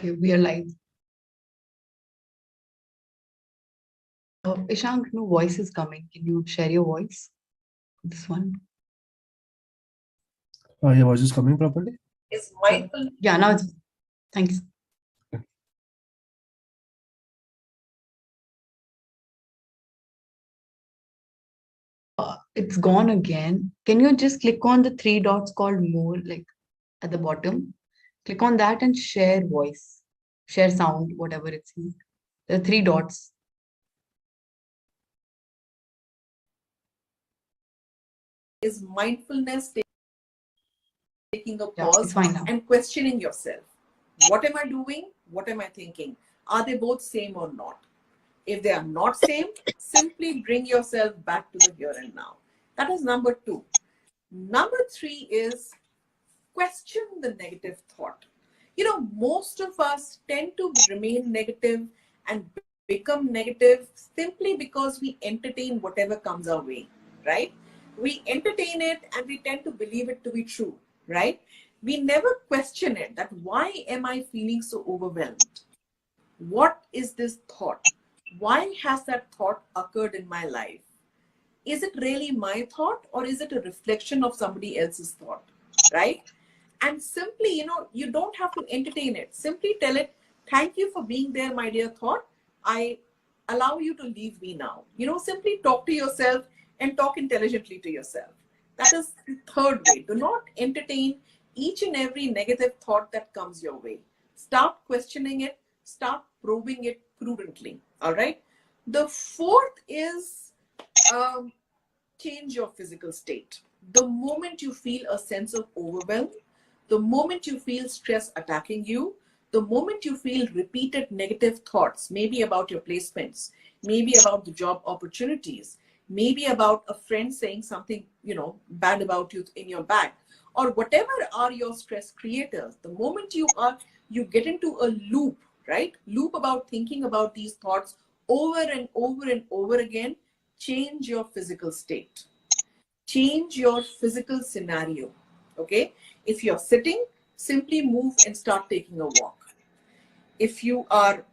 Okay, we are live. Ishank, no voice is coming. Can you share your voice? This one. Your voice is coming properly? Is mindful. Yeah, now it's. Thanks. It's gone again. Can you just click on the three dots called more, like at the bottom? Click on that and share voice, share sound, whatever it's. There are three dots. Is mindfulness taking a Yeah, pause it's fine now. and questioning yourself. What am I doing? What am I thinking? Are they both same or not? If they are not same, simply bring yourself back to the here and now. That is number 2. Number 3 is question the negative thought. You know, most of us tend to remain negative and become negative simply because we entertain whatever comes our way, right? We entertain it and we tend to believe it to be true, right? We never question it, that why am I feeling so overwhelmed? What is this thought? Why has that thought occurred in my life? Is it really my thought or is it a reflection of somebody else's thought, right? And simply, you don't have to entertain it. Simply tell it, thank you for being there, my dear thought. I allow you to leave me now. Simply talk to yourself and talk intelligently to yourself. That is the third way. Do not entertain each and every negative thought that comes your way. Start questioning it, start probing it prudently. All right. The fourth is change your physical state. The moment you feel a sense of overwhelm, the moment you feel stress attacking you, the moment you feel repeated negative thoughts, maybe about your placements, maybe about the job opportunities, maybe about a friend saying something, bad about you in your back, or whatever are your stress creators, the moment you get into a loop, right? Loop about thinking about these thoughts over and over and over again, change your physical state. Change your physical scenario. Okay? If you're sitting, simply move and start taking a walk. If you are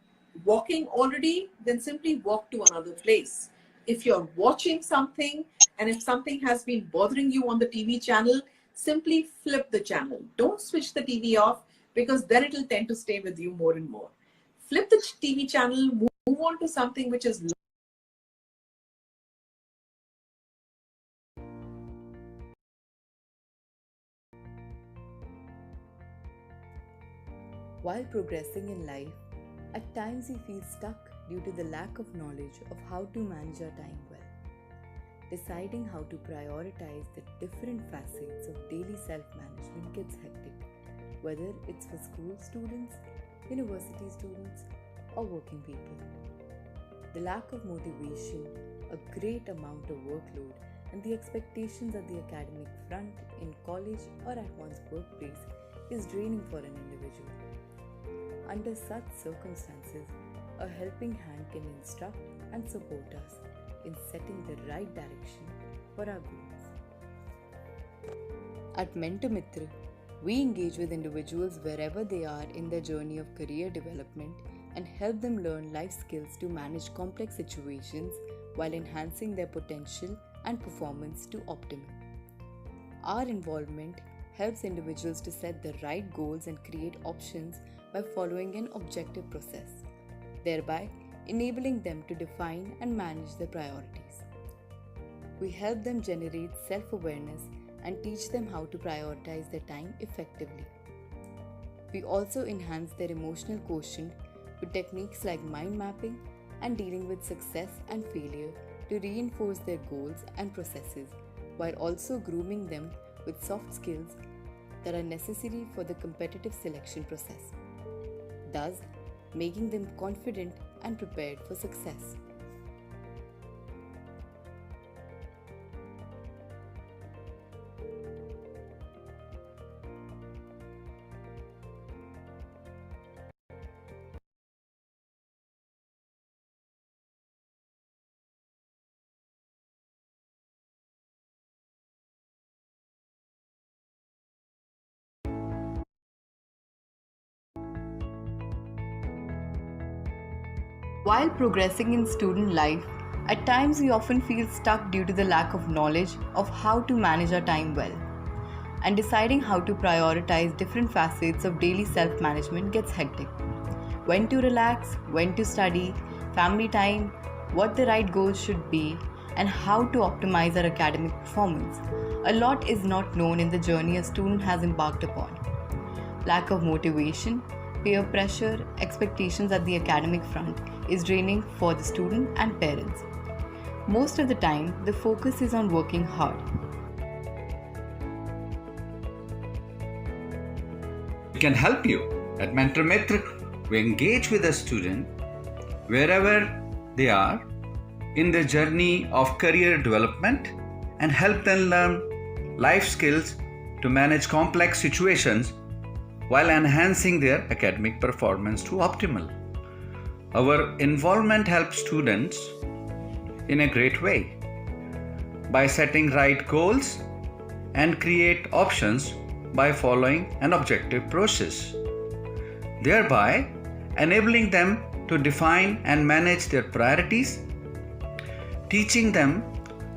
walking already, then simply walk to another place. If you're watching something and if something has been bothering you on the TV channel, simply flip the channel. Don't switch the TV off because then it will tend to stay with you more and more. Flip the TV channel, move on to something which is While progressing in life, at times we feel stuck due to the lack of knowledge of how to manage our time well. Deciding how to prioritize the different facets of daily self-management gets hectic, whether it's for school students, university students, or working people. The lack of motivation, a great amount of workload, and the expectations at the academic front, in college, or at one's workplace is draining for an individual. Under such circumstances, a helping hand can instruct and support us in setting the right direction for our goals. At Mentormitri, we engage with individuals wherever they are in their journey of career development and help them learn life skills to manage complex situations while enhancing their potential and performance to optimum. Our involvement helps individuals to set the right goals and create options by following an objective process, thereby enabling them to define and manage their priorities. We help them generate self-awareness and teach them how to prioritize their time effectively. We also enhance their emotional quotient with techniques like mind mapping and dealing with success and failure to reinforce their goals and processes, while also grooming them with soft skills that are necessary for the competitive selection process, thus making them confident and prepared for success. While progressing in student life, at times we often feel stuck due to the lack of knowledge of how to manage our time well. And deciding how to prioritize different facets of daily self management gets hectic. When to relax, when to study, family time, what the right goals should be, and how to optimize our academic performance. A lot is not known in the journey a student has embarked upon. Lack of motivation, peer pressure, expectations at the academic front is draining for the student and parents. Most of the time, the focus is on working hard. We can help you. At Mentormitri, we engage with a student wherever they are in their journey of career development and help them learn life skills to manage complex situations while enhancing their academic performance to optimal. Our involvement helps students in a great way by setting right goals and create options by following an objective process, thereby enabling them to define and manage their priorities, teaching them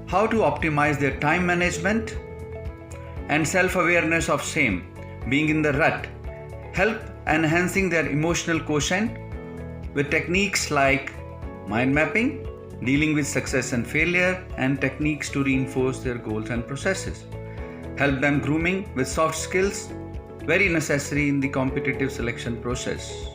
how to optimize their time management and self-awareness of same, being in the rut, help enhancing their emotional quotient with techniques like mind mapping, dealing with success and failure, and techniques to reinforce their goals and processes. Help them grooming with soft skills, very necessary in the competitive selection process.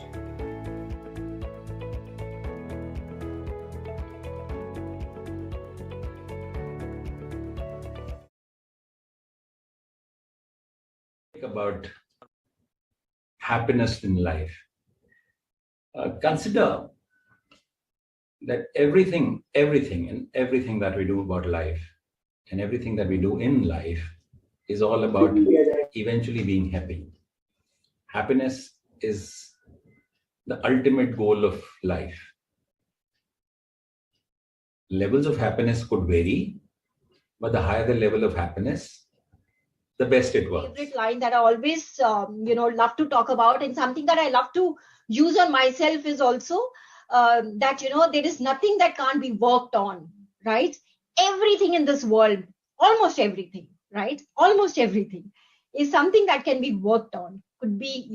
About happiness in life. Consider that everything that we do about life and everything that we do in life is all about eventually being happy. Happiness is the ultimate goal of life. Levels of happiness could vary, but the higher the level of happiness, the best it works. Favorite line that I always, love to talk about, and something that I love to use on myself is also that, there is nothing that can't be worked on, right? Everything in this world, almost everything, right? Almost everything is something that can be worked on, could be,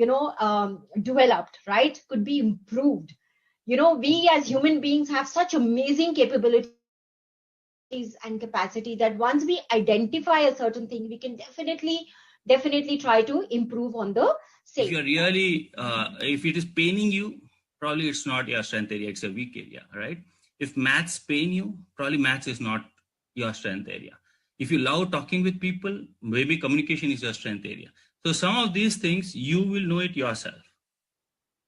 developed, right? Could be improved. We as human beings have such amazing capabilities and capacity that once we identify a certain thing, we can definitely try to improve on the same. If you're really, if it is paining you, probably it's not your strength area, it's a weak area, right? If maths pain you, probably maths is not your strength area. If you love talking with people, maybe communication is your strength area. So some of these things, you will know it yourself.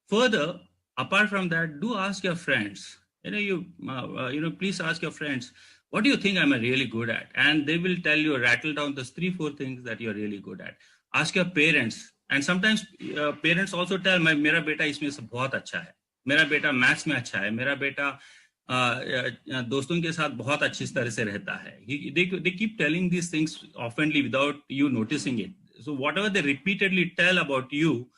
Further, apart from that, do ask your friends. Please ask your friends, what do you think I'm really good at? And they will tell you, rattle down those 3-4 things that you're really good at. Ask your parents. And sometimes parents also tell, मेरा बेटा इसमें से बहुत अच्छा है, मेरा बेटा maths में अच्छा है, मेरा बेटा दोस्तों के साथ बहुत अच्छी तरह से रहता है. They keep telling these things oftenly without you noticing it. So whatever they repeatedly tell about you,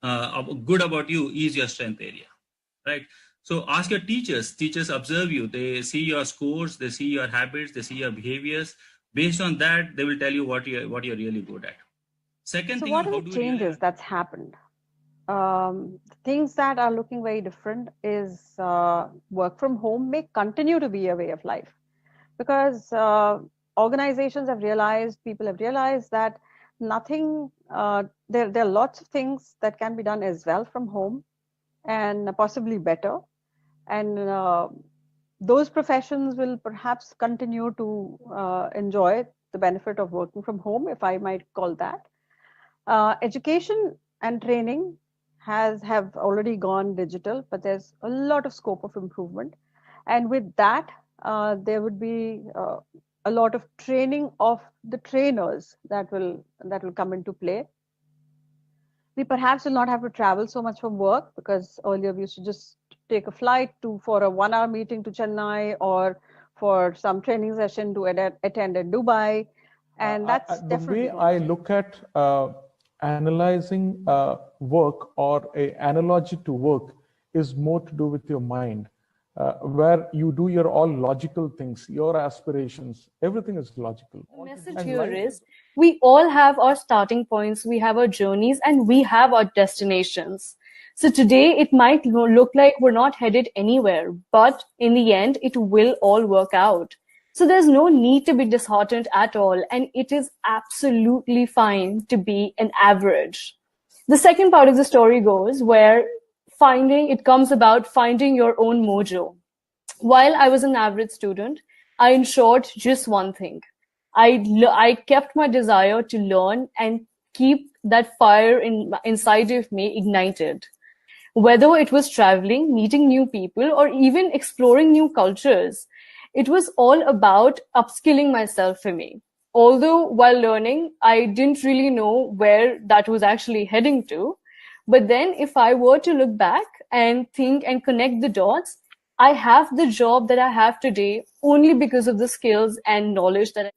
good about you, is your strength area, right? So ask your teachers. Teachers observe you. They see your scores, they see your habits, they see your behaviors. Based on that, they will tell you what you're really good at. Second So thing, what are the changes that's happened? Things that are looking very different is work from home may continue to be a way of life, because organizations have realized, people have realized that nothing, there are lots of things that can be done as well from home and possibly better. And those professions will perhaps continue to enjoy the benefit of working from home, if I might call that. Education and training have already gone digital, but there's a lot of scope of improvement. And with that, there would be a lot of training of the trainers that will come into play. We perhaps will not have to travel so much from work, because earlier we used to just take a flight for a 1-hour meeting to Chennai, or for some training session to attend in Dubai. And that's definitely the way I look at analyzing work, or an analogy to work, is more to do with your mind. where you do your all logical things, your aspirations, everything is logical. The message And here life is we all have our starting points, we have our journeys, and we have our destinations. So today it might look like we're not headed anywhere, but in the end, it will all work out. So there's no need to be disheartened at all, and it is absolutely fine to be an average. The second part of the story goes where it comes about finding your own mojo. While I was an average student, I ensured just one thing. I kept my desire to learn and keep that fire inside of me ignited. Whether it was traveling, meeting new people, or even exploring new cultures, it was all about upskilling myself for me. Although while learning, I didn't really know where that was actually heading to. But then, if I were to look back and think and connect the dots, I have the job that I have today only because of the skills and knowledge that I.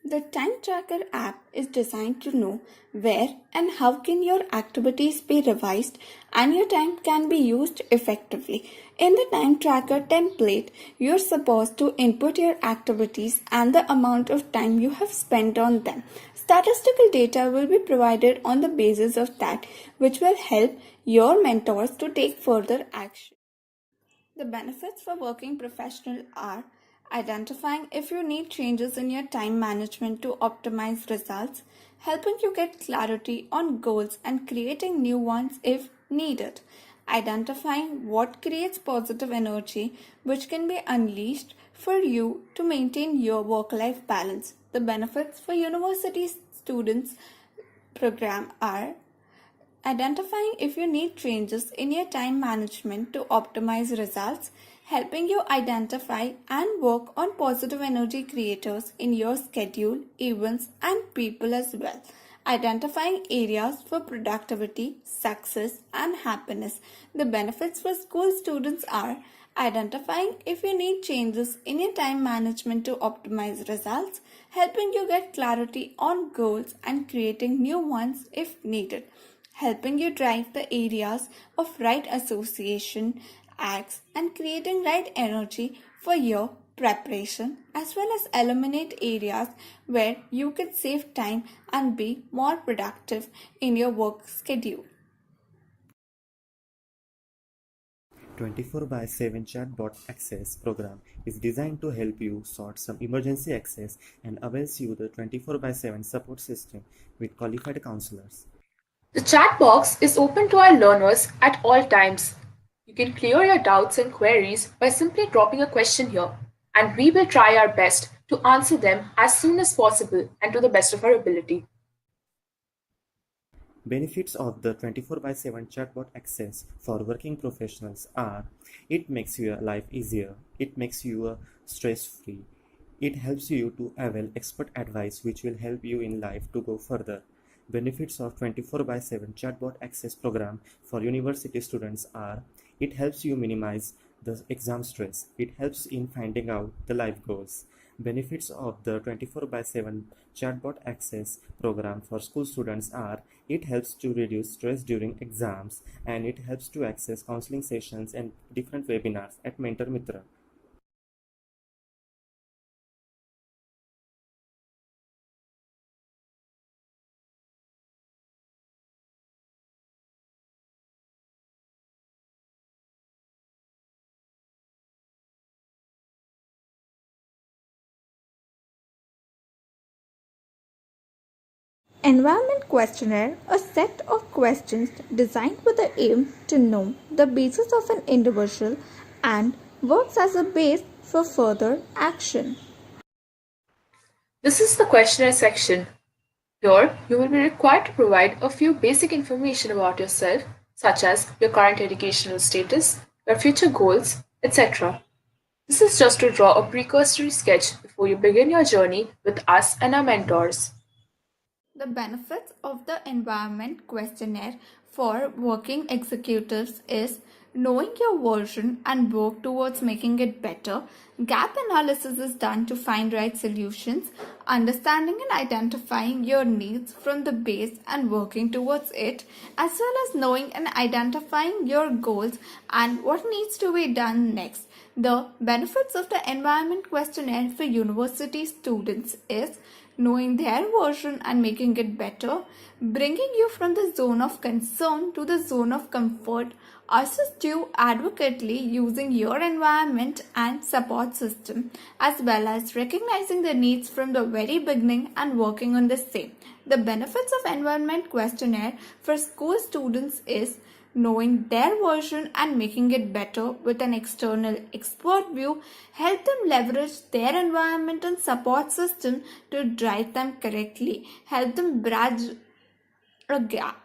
The time tracker app is designed to know where and how can your activities be revised and your time can be used effectively. In the time tracker template, you're supposed to input your activities and the amount of time you have spent on them. Statistical data will be provided on the basis of that, which will help your mentors to take further action. The benefits for working professional are identifying if you need changes in your time management to optimize results, helping you get clarity on goals and creating new ones if needed, identifying what creates positive energy which can be unleashed for you to maintain your work-life balance. The benefits for university students program are identifying if you need changes in your time management to optimize results, helping you identify and work on positive energy creators in your schedule, events, and people as well. Identifying areas for productivity, success, and happiness. The benefits for school students are identifying if you need changes in your time management to optimize results, helping you get clarity on goals and creating new ones if needed, helping you drive the areas of right association, acts, and creating right energy for your preparation, as well as eliminate areas where you can save time and be more productive in your work schedule. 24 by 7 chatbot access program is designed to help you sort some emergency access and avails you the 24 by 7 support system with qualified counselors. The chat box is open to our learners at all times. You can clear your doubts and queries by simply dropping a question here, and we will try our best to answer them as soon as possible and to the best of our ability. Benefits of the 24 by 7 chatbot access for working professionals are: it makes your life easier, it makes you stress-free, it helps you to avail expert advice which will help you in life to go further. Benefits of 24 by 7 chatbot access program for university students are: it helps you minimize the exam stress, it helps in finding out the life goals. Benefits of the 24 by 7 chatbot access program for school students are: it helps to reduce stress during exams and it helps to access counseling sessions and different webinars at Mentormitri. Environment Questionnaire, a set of questions designed with the aim to know the basis of an individual and works as a base for further action. This is the questionnaire section. Here, you will be required to provide a few basic information about yourself, such as your current educational status, your future goals, etc. This is just to draw a precursory sketch before you begin your journey with us and our mentors. The benefits of the environment questionnaire for working executives is knowing your version and work towards making it better. Gap analysis is done to find right solutions, understanding and identifying your needs from the base and working towards it, as well as knowing and identifying your goals and what needs to be done next. The benefits of the environment questionnaire for university students is knowing their version and making it better, bringing you from the zone of concern to the zone of comfort, assist you adequately using your environment and support system, as well as recognizing the needs from the very beginning and working on the same. The benefits of environment questionnaire for school students is knowing their version and making it better with an external expert view, help them leverage their environment and support system to drive them correctly, help them bridge a gap.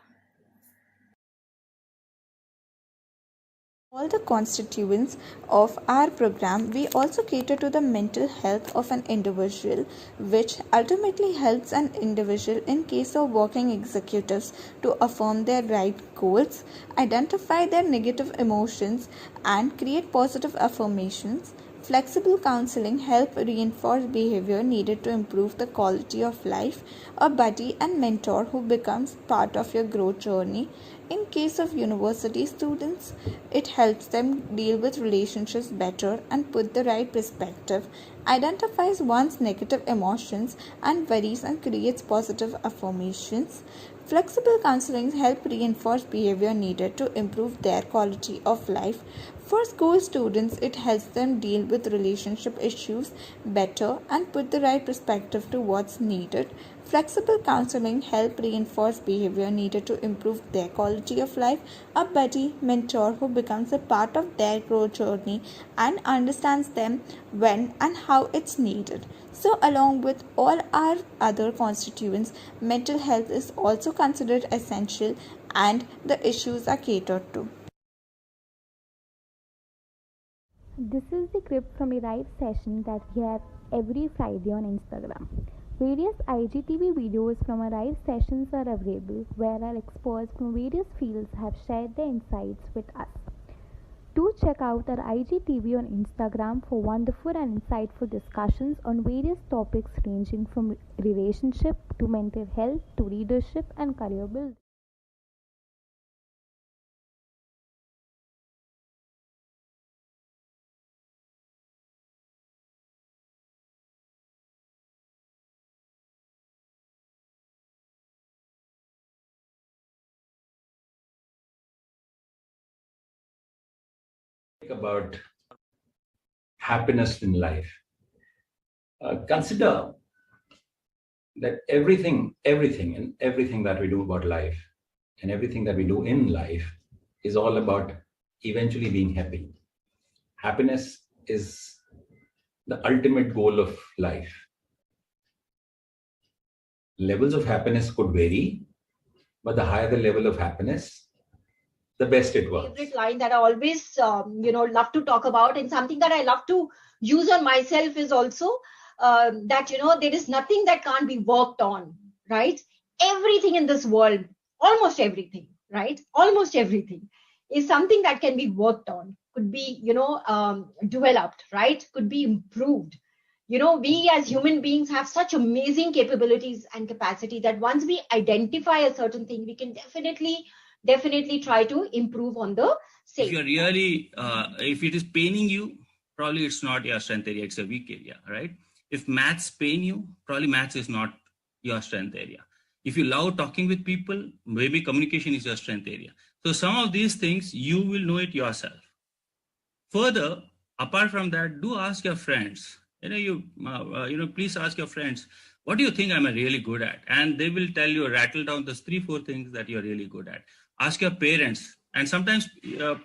All the constituents of our program, we also cater to the mental health of an individual, which ultimately helps an individual in case of working executives to affirm their right goals, identify their negative emotions, and create positive affirmations. Flexible counseling help reinforce behavior needed to improve the quality of life. A buddy and mentor who becomes part of your growth journey. In case of university students, it helps them deal with relationships better and put the right perspective, identifies one's negative emotions and worries and creates positive affirmations. Flexible counseling help reinforce behavior needed to improve their quality of life. For school students, it helps them deal with relationship issues better and put the right perspective to what's needed. Flexible counseling help reinforce behavior needed to improve their quality of life. A buddy, mentor who becomes a part of their growth journey and understands them when and how it's needed. So, along with all our other constituents, mental health is also considered essential and the issues are catered to. This is the clip from a live session that we have every Friday on Instagram. Various IGTV videos from our live sessions are available where our experts from various fields have shared their insights with us. Do check out our IGTV on Instagram for wonderful and insightful discussions on various topics ranging from relationship to mental health to leadership and career building. About happiness in life. Consider that everything that we do about life and everything that we do in life is all about eventually being happy. Happiness is the ultimate goal of life. Levels of happiness could vary, but the higher the level of happiness, the best it works. Favorite line that I always love to talk about, and something that I love to use on myself is also that there is nothing that can't be worked on, right? Everything in this world, almost everything, right? Almost everything is something that can be worked on, could be developed, right? Could be improved. We as human beings have such amazing capabilities and capacity that once we identify a certain thing, we can definitely try to improve on the same. If you're really, if it is paining you, probably it's not your strength area, it's a weak area, right? If maths pain you, probably maths is not your strength area. If you love talking with people, maybe communication is your strength area. So some of these things, you will know it yourself. Further, apart from that, do ask your friends. Please ask your friends, what do you think I'm really good at? And they will tell you, rattle down those 3-4 things that you're really good at. Ask your parents. And sometimes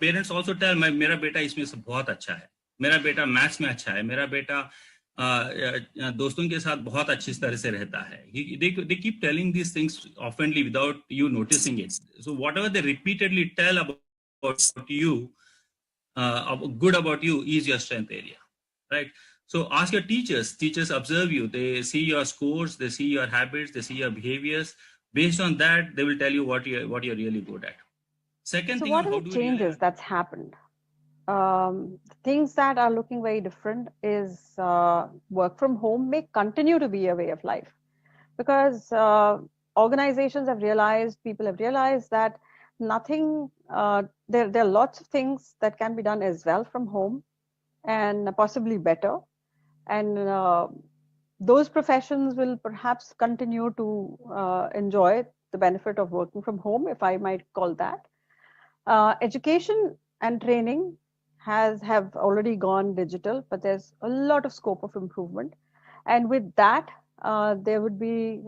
parents also tell, मेरा बेटा इसमें से बहुत अच्छा है, मेरा बेटा maths में अच्छा है, मेरा बेटा दोस्तों के साथ बहुत अच्छी तरह से रहता है. They keep telling these things oftenly without you noticing it. So whatever they repeatedly tell about you, good about you, is your strength area, right? So ask your teachers. Teachers observe you. They see your scores. They see your habits. They see your behaviors. Based on that, they will tell you what you're really good at. Second So thing what on are how the do we changes really that's happened? Things that are looking very different is work from home may continue to be a way of life, because organizations have realized, people have realized that nothing, there are lots of things that can be done as well from home and possibly better. And those professions will perhaps continue to enjoy the benefit of working from home, if I might call that. Education and training have already gone digital, but there's a lot of scope of improvement. And with that, there would be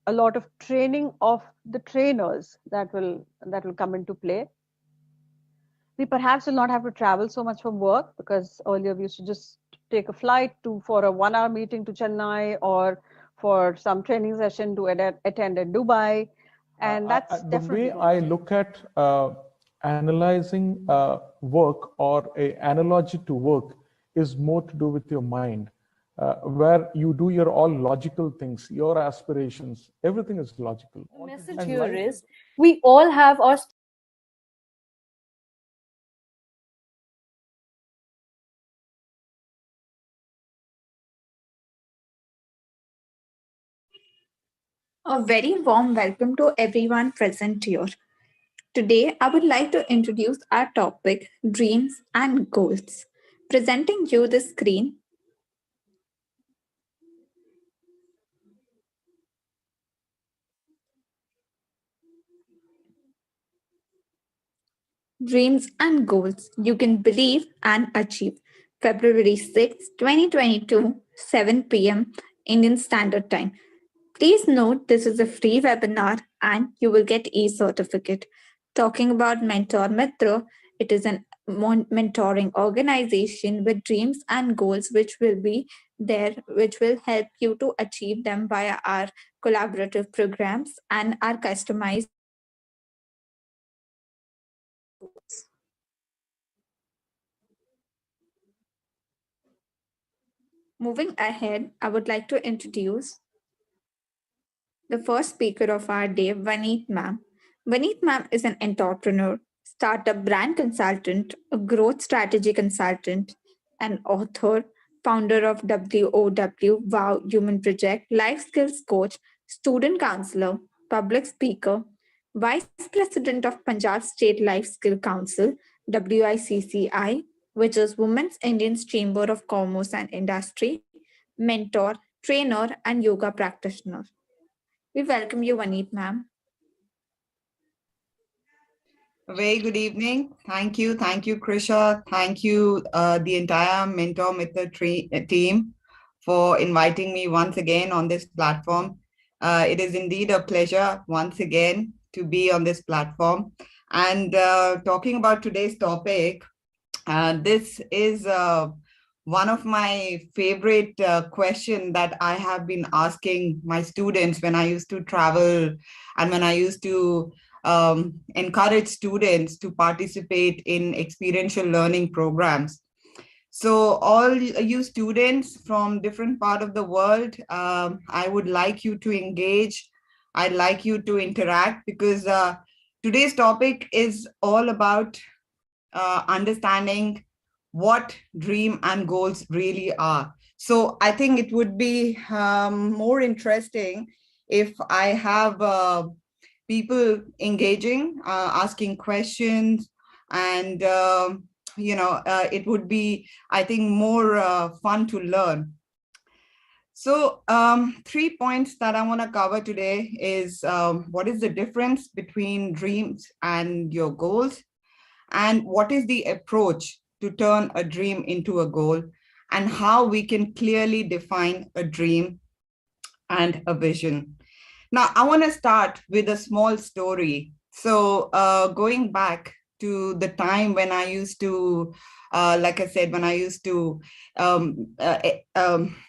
a lot of training of the trainers that will come into play. We perhaps will not have to travel so much for work, because earlier we used to just take a flight for a 1 hour meeting to Chennai, or for some training session to attend in Dubai. And that's The definitely way going I to change. look at analyzing work, or a analogy to work, is more to do with your mind, where you do your all logical things, your aspirations, everything is logical. The message And here life is is we all have our A very warm welcome to everyone present here. Today, I would like to introduce our topic dreams and goals. Presenting you the screen. Dreams and goals you can believe and achieve. February 6, 2022, 7 p.m. Indian Standard Time. Please note this is a free webinar and you will get e-certificate. Talking about Mentormitri, it is an mentoring organization with dreams and goals which will be there, which will help you to achieve them via our collaborative programs and our customized goals. Moving ahead, I would like to introduce the first speaker of our day, Vaneet ma'am. Vaneet ma'am is an entrepreneur, startup brand consultant, a growth strategy consultant, an author, founder of WOW Wow Human Project, life skills coach, student counselor, public speaker, vice president of Punjab State Life Skill Council, WICCI, which is Women's Indians Chamber of Commerce and Industry, mentor, trainer, and yoga practitioner. We welcome you, Vaneet ma'am. A very good evening. Thank you. Thank you, Krisha. Thank you, the entire Mentormitri team, for inviting me once again on this platform. It is indeed a pleasure once again to be on this platform. And talking about today's topic, this is one of my favorite question that I have been asking my students when I used to travel and when I used to encourage students to participate in experiential learning programs. So all you students from different part of the world, I would like you to engage. I'd like you to interact, because today's topic is all about understanding what dream and goals really are. So I think it would be more interesting if I have people engaging, asking questions, and it would be, I think, more fun to learn. So 3 points that I want to cover today is what is the difference between dreams and your goals, and what is the approach to turn a dream into a goal, and how we can clearly define a dream and a vision. Now, I want to start with a small story. So going back to the time when I used to, like I said, when I used to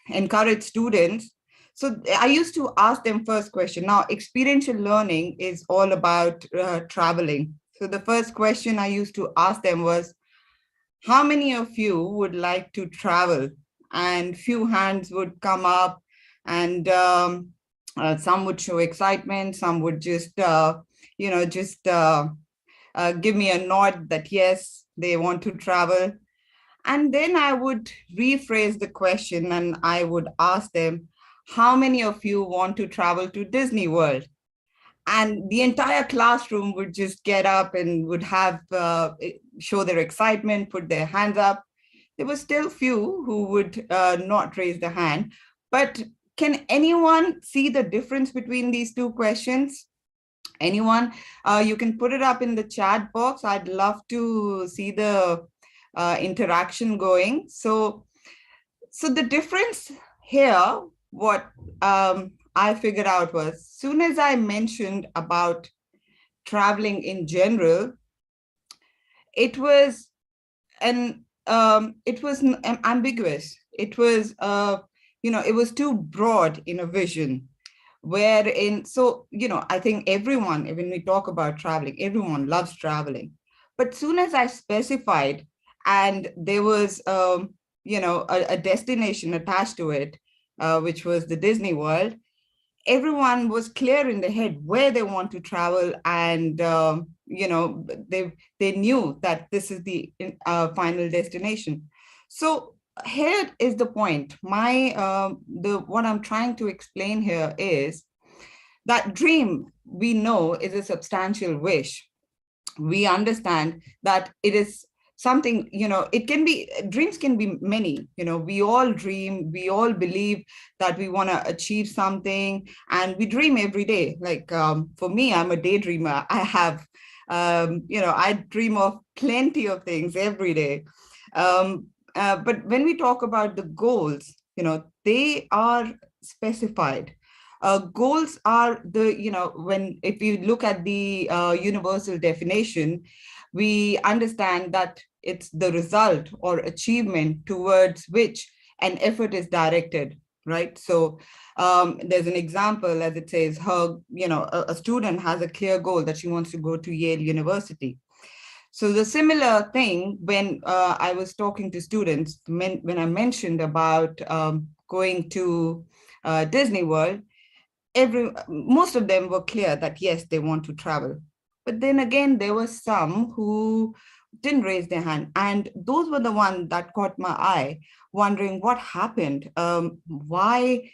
encourage students, so I used to ask them first question. Now, experiential learning is all about traveling. So the first question I used to ask them was, how many of you would like to travel? And few hands would come up, and some would show excitement, some would just, just give me a nod that yes, they want to travel. And then I would rephrase the question and I would ask them, how many of you want to travel to Disney World? And the entire classroom would just get up and would have show their excitement, put their hands up. There were still few who would not raise their hand. But can anyone see the difference between these two questions? Anyone? You can put it up in the chat box. I'd love to see the interaction going. So the difference here, what I figured out was, soon as I mentioned about traveling in general, it was ambiguous. It was it was too broad in a vision. Wherein, so I think everyone, when we talk about traveling, everyone loves traveling. But soon as I specified, and there was a destination attached to it, which was the Disney World, everyone was clear in their head where they want to travel, and they knew that this is the final destination. So here is the point. What I'm trying to explain here is that dream, we know, is a substantial wish. We understand that it is something, it can be, dreams can be many, we all dream, we all believe that we want to achieve something, and we dream every day. Like for me, I'm a daydreamer. I have, I dream of plenty of things every day. But when we talk about the goals, they are specified. Goals are if you look at the universal definition, we understand that it's the result or achievement towards which an effort is directed, right? So there's an example, as it says, a student has a clear goal that she wants to go to Yale University. So the similar thing, when I was talking to students, when I mentioned about going to Disney World, most of them were clear that yes, they want to travel. But then again, there were some who didn't raise their hand, and those were the ones that caught my eye, wondering what happened, why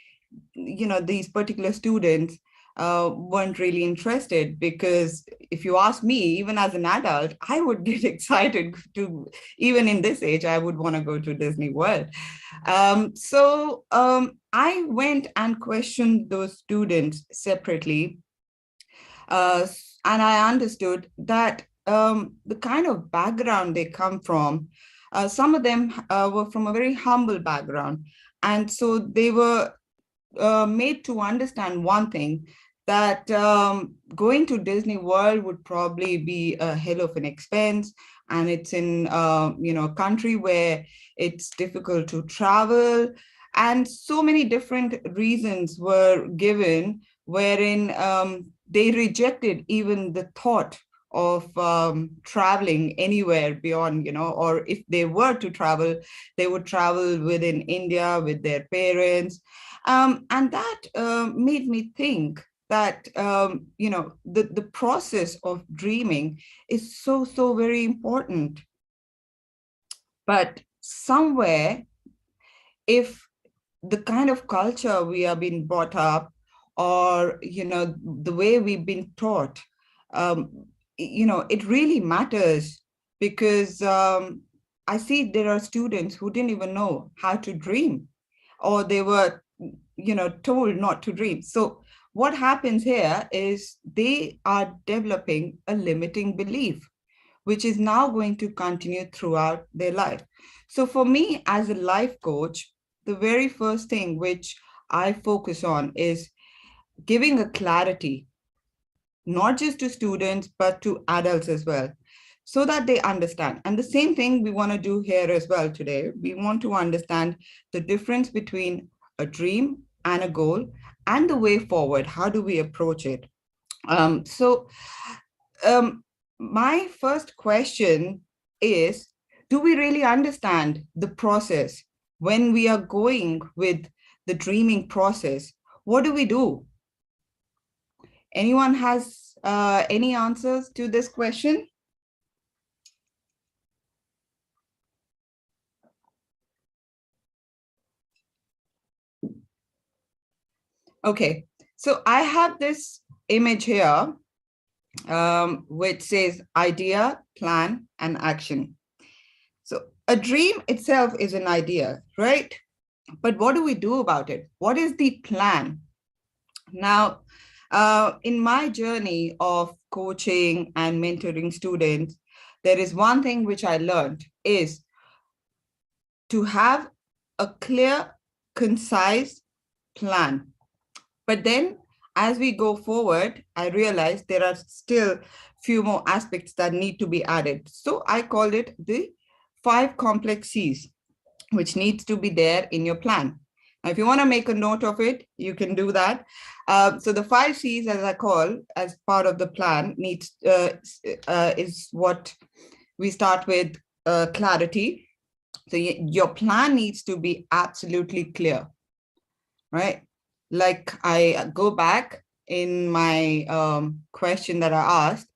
these particular students weren't really interested. Because if you ask me, even as an adult, I would get excited to, even in this age, I would want to go to Disney World. So I went and questioned those students separately, and I understood that the kind of background they come from, some of them were from a very humble background. And so they were made to understand one thing, that going to Disney World would probably be a hell of an expense, and it's in a country where it's difficult to travel, and so many different reasons were given, wherein they rejected even the thought of traveling anywhere beyond, or if they were to travel, they would travel within India with their parents. And that made me think that, the process of dreaming is so very important. But somewhere, if the kind of culture we are being brought up, or, the way we've been taught, it really matters. Because I see there are students who didn't even know how to dream, or they were told not to dream. So what happens here is they are developing a limiting belief, which is now going to continue throughout their life. So for me, as a life coach, the very first thing which I focus on is giving a clarity, not just to students, but to adults as well, so that they understand. And the same thing we want to do here as well today. We want to understand the difference between a dream and a goal, and the way forward. How do we approach it? My first question is, do we really understand the process? When we are going with the dreaming process, what do we do? Anyone has any answers to this question? Okay, so I have this image here, which says idea, plan, and action. So a dream itself is an idea, right? But what do we do about it? What is the plan? Now, in my journey of coaching and mentoring students, there is one thing which I learned is to have a clear, concise plan. But then as we go forward, I realized there are still few more aspects that need to be added. So I called it the 5 complex C's, which needs to be there in your plan. Now, if you want to make a note of it, you can do that. So the 5 C's, as I call, as part of the plan, is what we start with: clarity. So your plan needs to be absolutely clear, right? Like I go back in my question that I asked.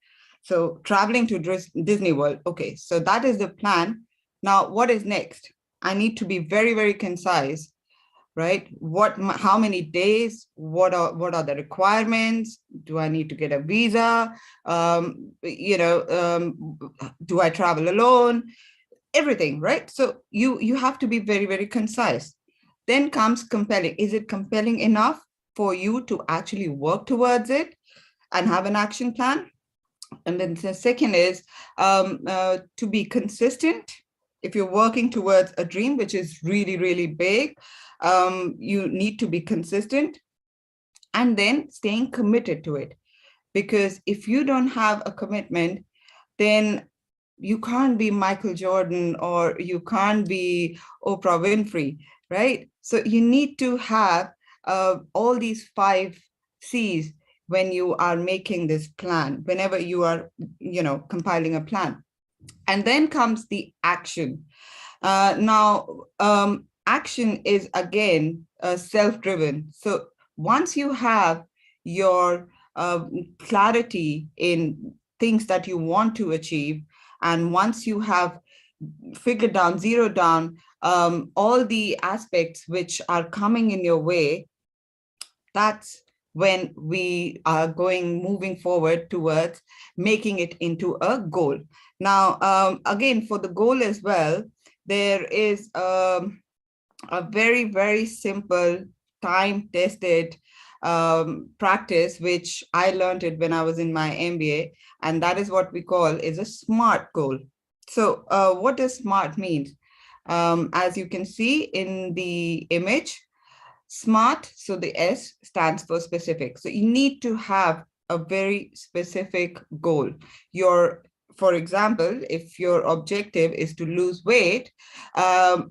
So traveling to Disney World. Okay, so that is the plan. Now, what is next? I need to be very, very concise, right? How many days? What are the requirements? Do I need to get a visa? Do I travel alone? Everything, right? So you have to be very, very concise. Then comes compelling. Is it compelling enough for you to actually work towards it and have an action plan? And then the second is to be consistent. If you're working towards a dream, which is really, really big, you need to be consistent and then staying committed to it. Because if you don't have a commitment, then you can't be Michael Jordan or you can't be Oprah Winfrey, right? So you need to have all these 5 C's when you are making this plan, whenever you are, compiling a plan. And then comes the action. Action is again self-driven. So once you have your clarity in things that you want to achieve, and once you have figured down, zeroed down all the aspects which are coming in your way, that's when we are moving forward towards making it into a goal. Now, again, for the goal as well, there is a very, very simple time-tested practice, which I learned it when I was in my MBA, and that is what we call is a SMART goal. So what does SMART mean? As you can see in the image, SMART, so the S stands for specific. So you need to have a very specific goal. For example, if your objective is to lose weight,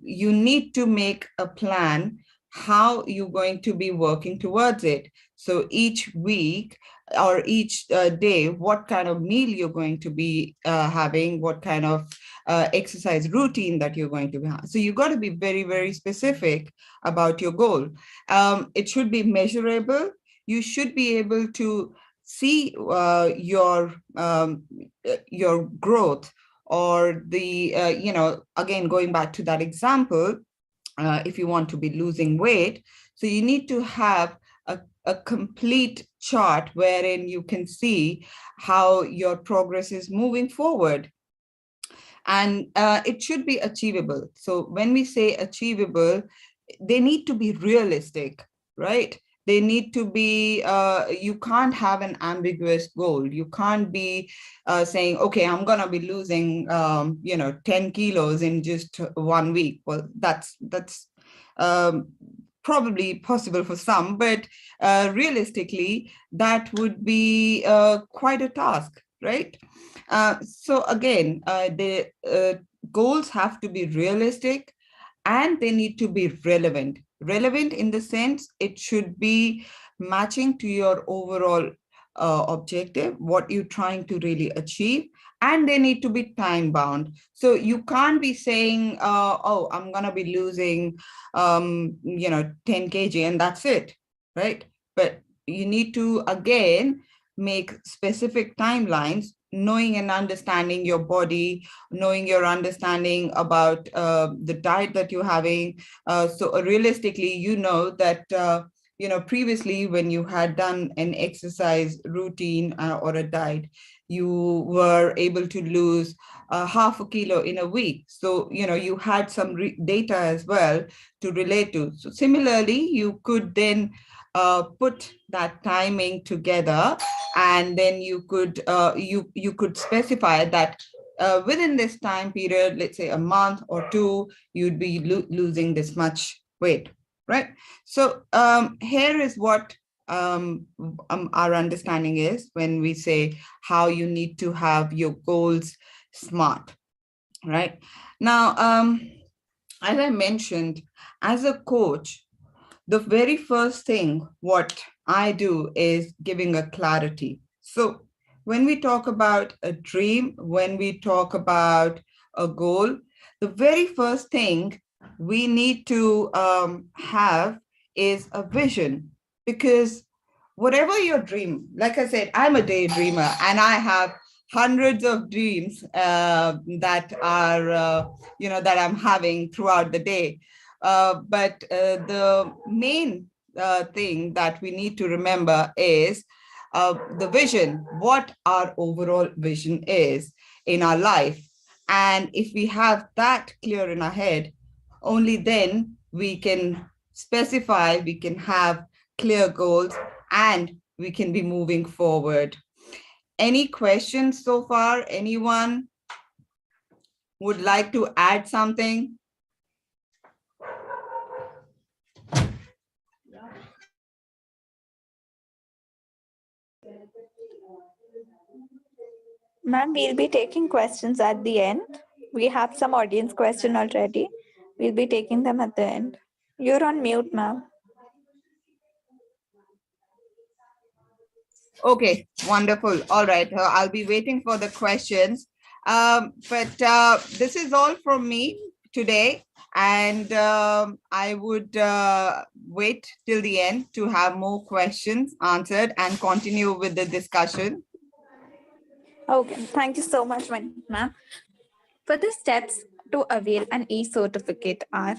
you need to make a plan how you're going to be working towards it. So each week or each day, what kind of meal you're going to be having, what kind of exercise routine that you're going to be having. So you got to be very, very specific about your goal. It should be measurable. You should be able to see your growth, or the again, going back to that example, if you want to be losing weight, so you need to have a complete chart wherein you can see how your progress is moving forward. And it should be achievable. So when we say achievable, they need to be realistic, right? They need to be, you can't have an ambiguous goal. You can't be saying, okay, I'm going to be losing, 10 kilos in just 1 week. Well, that's probably possible for some, but realistically, that would be quite a task, right? So again, the goals have to be realistic, and they need to be relevant. Relevant in the sense it should be matching to your overall objective, what you're trying to really achieve, and they need to be time bound. So you can't be saying, oh, I'm going to be losing, 10 kg and that's it, right? But you need to, again, make specific timelines, knowing and understanding your body, knowing your understanding about the diet that you're having. So realistically, you know that previously when you had done an exercise routine or a diet, you were able to lose half a kilo in a week. So, you had some data as well to relate to. So similarly, you could then put that timing together, and then you could you could specify that within this time period, let's say a month or two, you'd be losing this much weight, right? So here is what our understanding is when we say how you need to have your goals smart, right? Now, as I mentioned, as a coach, the very first thing what I do is giving a clarity. So when we talk about a dream, when we talk about a goal, the very first thing we need to have is a vision. Because whatever your dream, like I said, I'm a daydreamer and I have hundreds of dreams that are, that I'm having throughout the day. But the main thing that we need to remember is the vision, what our overall vision is in our life. And if we have that clear in our head, only then we can specify, we can have clear goals, and we can be moving forward. Any questions so far? Anyone would like to add something? Ma'am, we'll be taking questions at the end. We have some audience question already. We'll be taking them at the end. You're on mute, ma'am. Okay, wonderful. All right, I'll be waiting for the questions. But this is all from me today, and I would wait till the end to have more questions answered and continue with the discussion. Okay, thank you so much, ma'am. For the steps to avail an e-certificate are: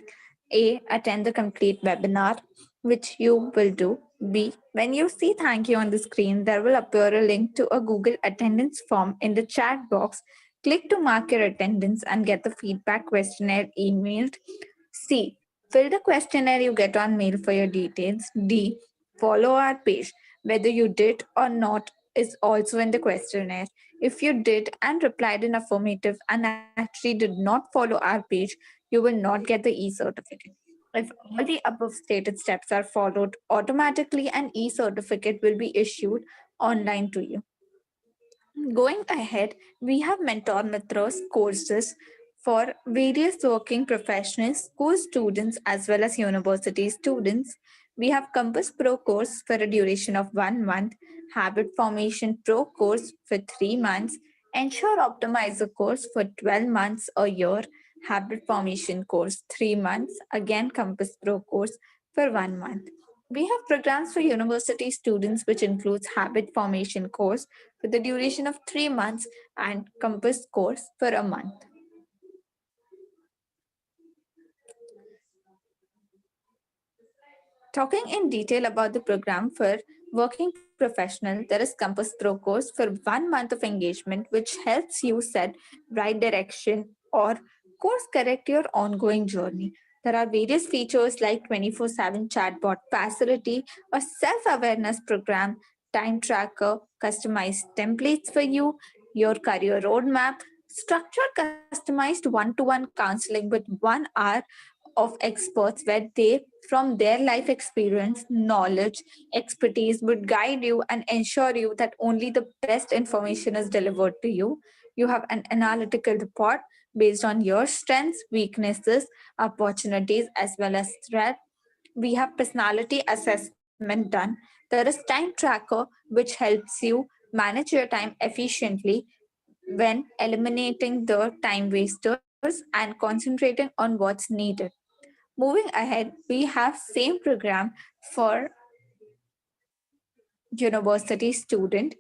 A. Attend the complete webinar, which you will do. B. When you see thank you on the screen, there will appear a link to a Google attendance form in the chat box. Click to mark your attendance and get the feedback questionnaire emailed. C. Fill the questionnaire you get on mail for your details. D. Follow our page. Whether you did or not is also in the questionnaire. If you did and replied in affirmative and actually did not follow our page, you will not get the e-certificate. If all the above stated steps are followed, automatically an e-certificate will be issued online to you. Going ahead, we have Mentormitri's courses for various working professionals, school students, as well as university students. We have Compass Pro course for a duration of 1 month, Habit Formation Pro course for 3 months, Ensure Optimizer course for 12 months a year, Habit Formation course 3 months, again Compass Pro course for 1 month. We have programs for university students, which includes Habit Formation course for the duration of 3 months and Compass course for a month. Talking in detail about the program for working professional, there is Compass Pro course for 1 month of engagement, which helps you set right direction or course correct your ongoing journey. There are various features like 24/7 chatbot facility, a self-awareness program, time tracker, customized templates for you, your career roadmap, structured customized one-to-one counseling with 1 hour of experts where they, from their life experience, knowledge, expertise, would guide you and ensure you that only the best information is delivered to you. You have an analytical report based on your strengths, weaknesses, opportunities, as well as threats. We have personality assessment done. There is time tracker, which helps you manage your time efficiently when eliminating the time wasters and concentrating on what's needed. Moving ahead, we have same program for university student,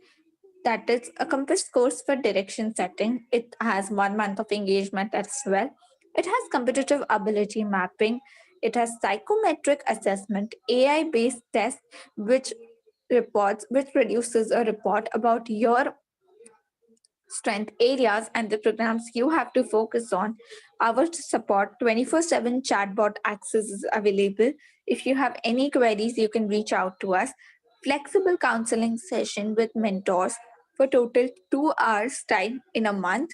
that is a Compass course for direction setting. It has 1 month of engagement as well. It has competitive ability mapping. It has psychometric assessment, AI-based tests, which produces a report about your strength areas and the programs you have to focus on. Our support 24/7 chatbot access is available. If you have any queries, you can reach out to us. Flexible counseling session with mentors for total 2 hours time in a month.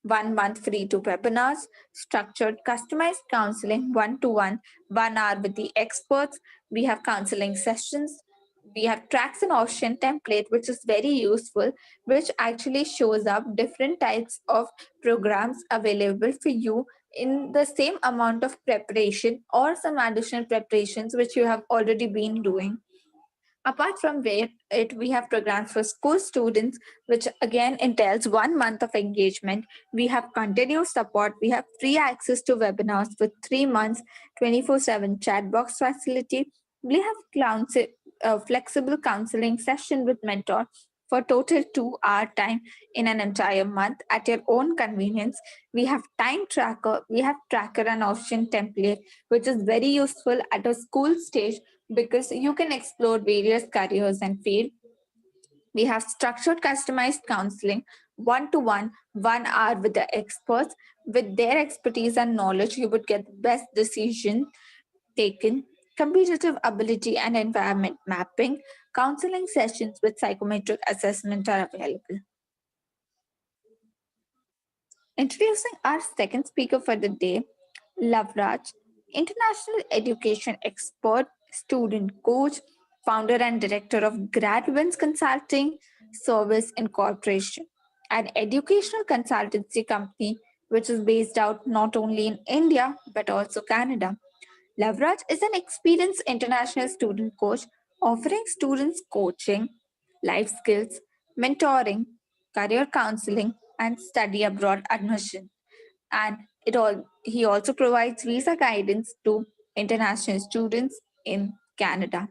1 month free to webinars, structured customized counseling 1-to-1, 1 hour with the experts. We have counseling sessions. We have tracks and option template, which is very useful, which actually shows up different types of programs available for you in the same amount of preparation or some additional preparations which you have already been doing. Apart from we have programs for school students, which again entails 1 month of engagement. We have continuous support. We have free access to webinars for 3 months, 24/7 chat box facility. We have flexible counseling session with mentor for total 2 hour time in an entire month at your own convenience. We have time tracker. We have tracker and option template, which is very useful at a school stage because you can explore various careers and field. We have structured customized counseling 1-to-1, 1 hour with the experts. With their expertise and knowledge, you would get the best decision taken. Competitive ability and environment mapping, counseling sessions with psychometric assessment are available. Introducing our second speaker for the day, Lavraj, international education expert, student coach, founder and director of Gradwins Consulting Service Incorporation, an educational consultancy company which is based out not only in India but also Canada. Lavraj is an experienced international student coach offering students coaching, life skills, mentoring, career counseling, and study abroad admission. And he also provides visa guidance to international students in Canada.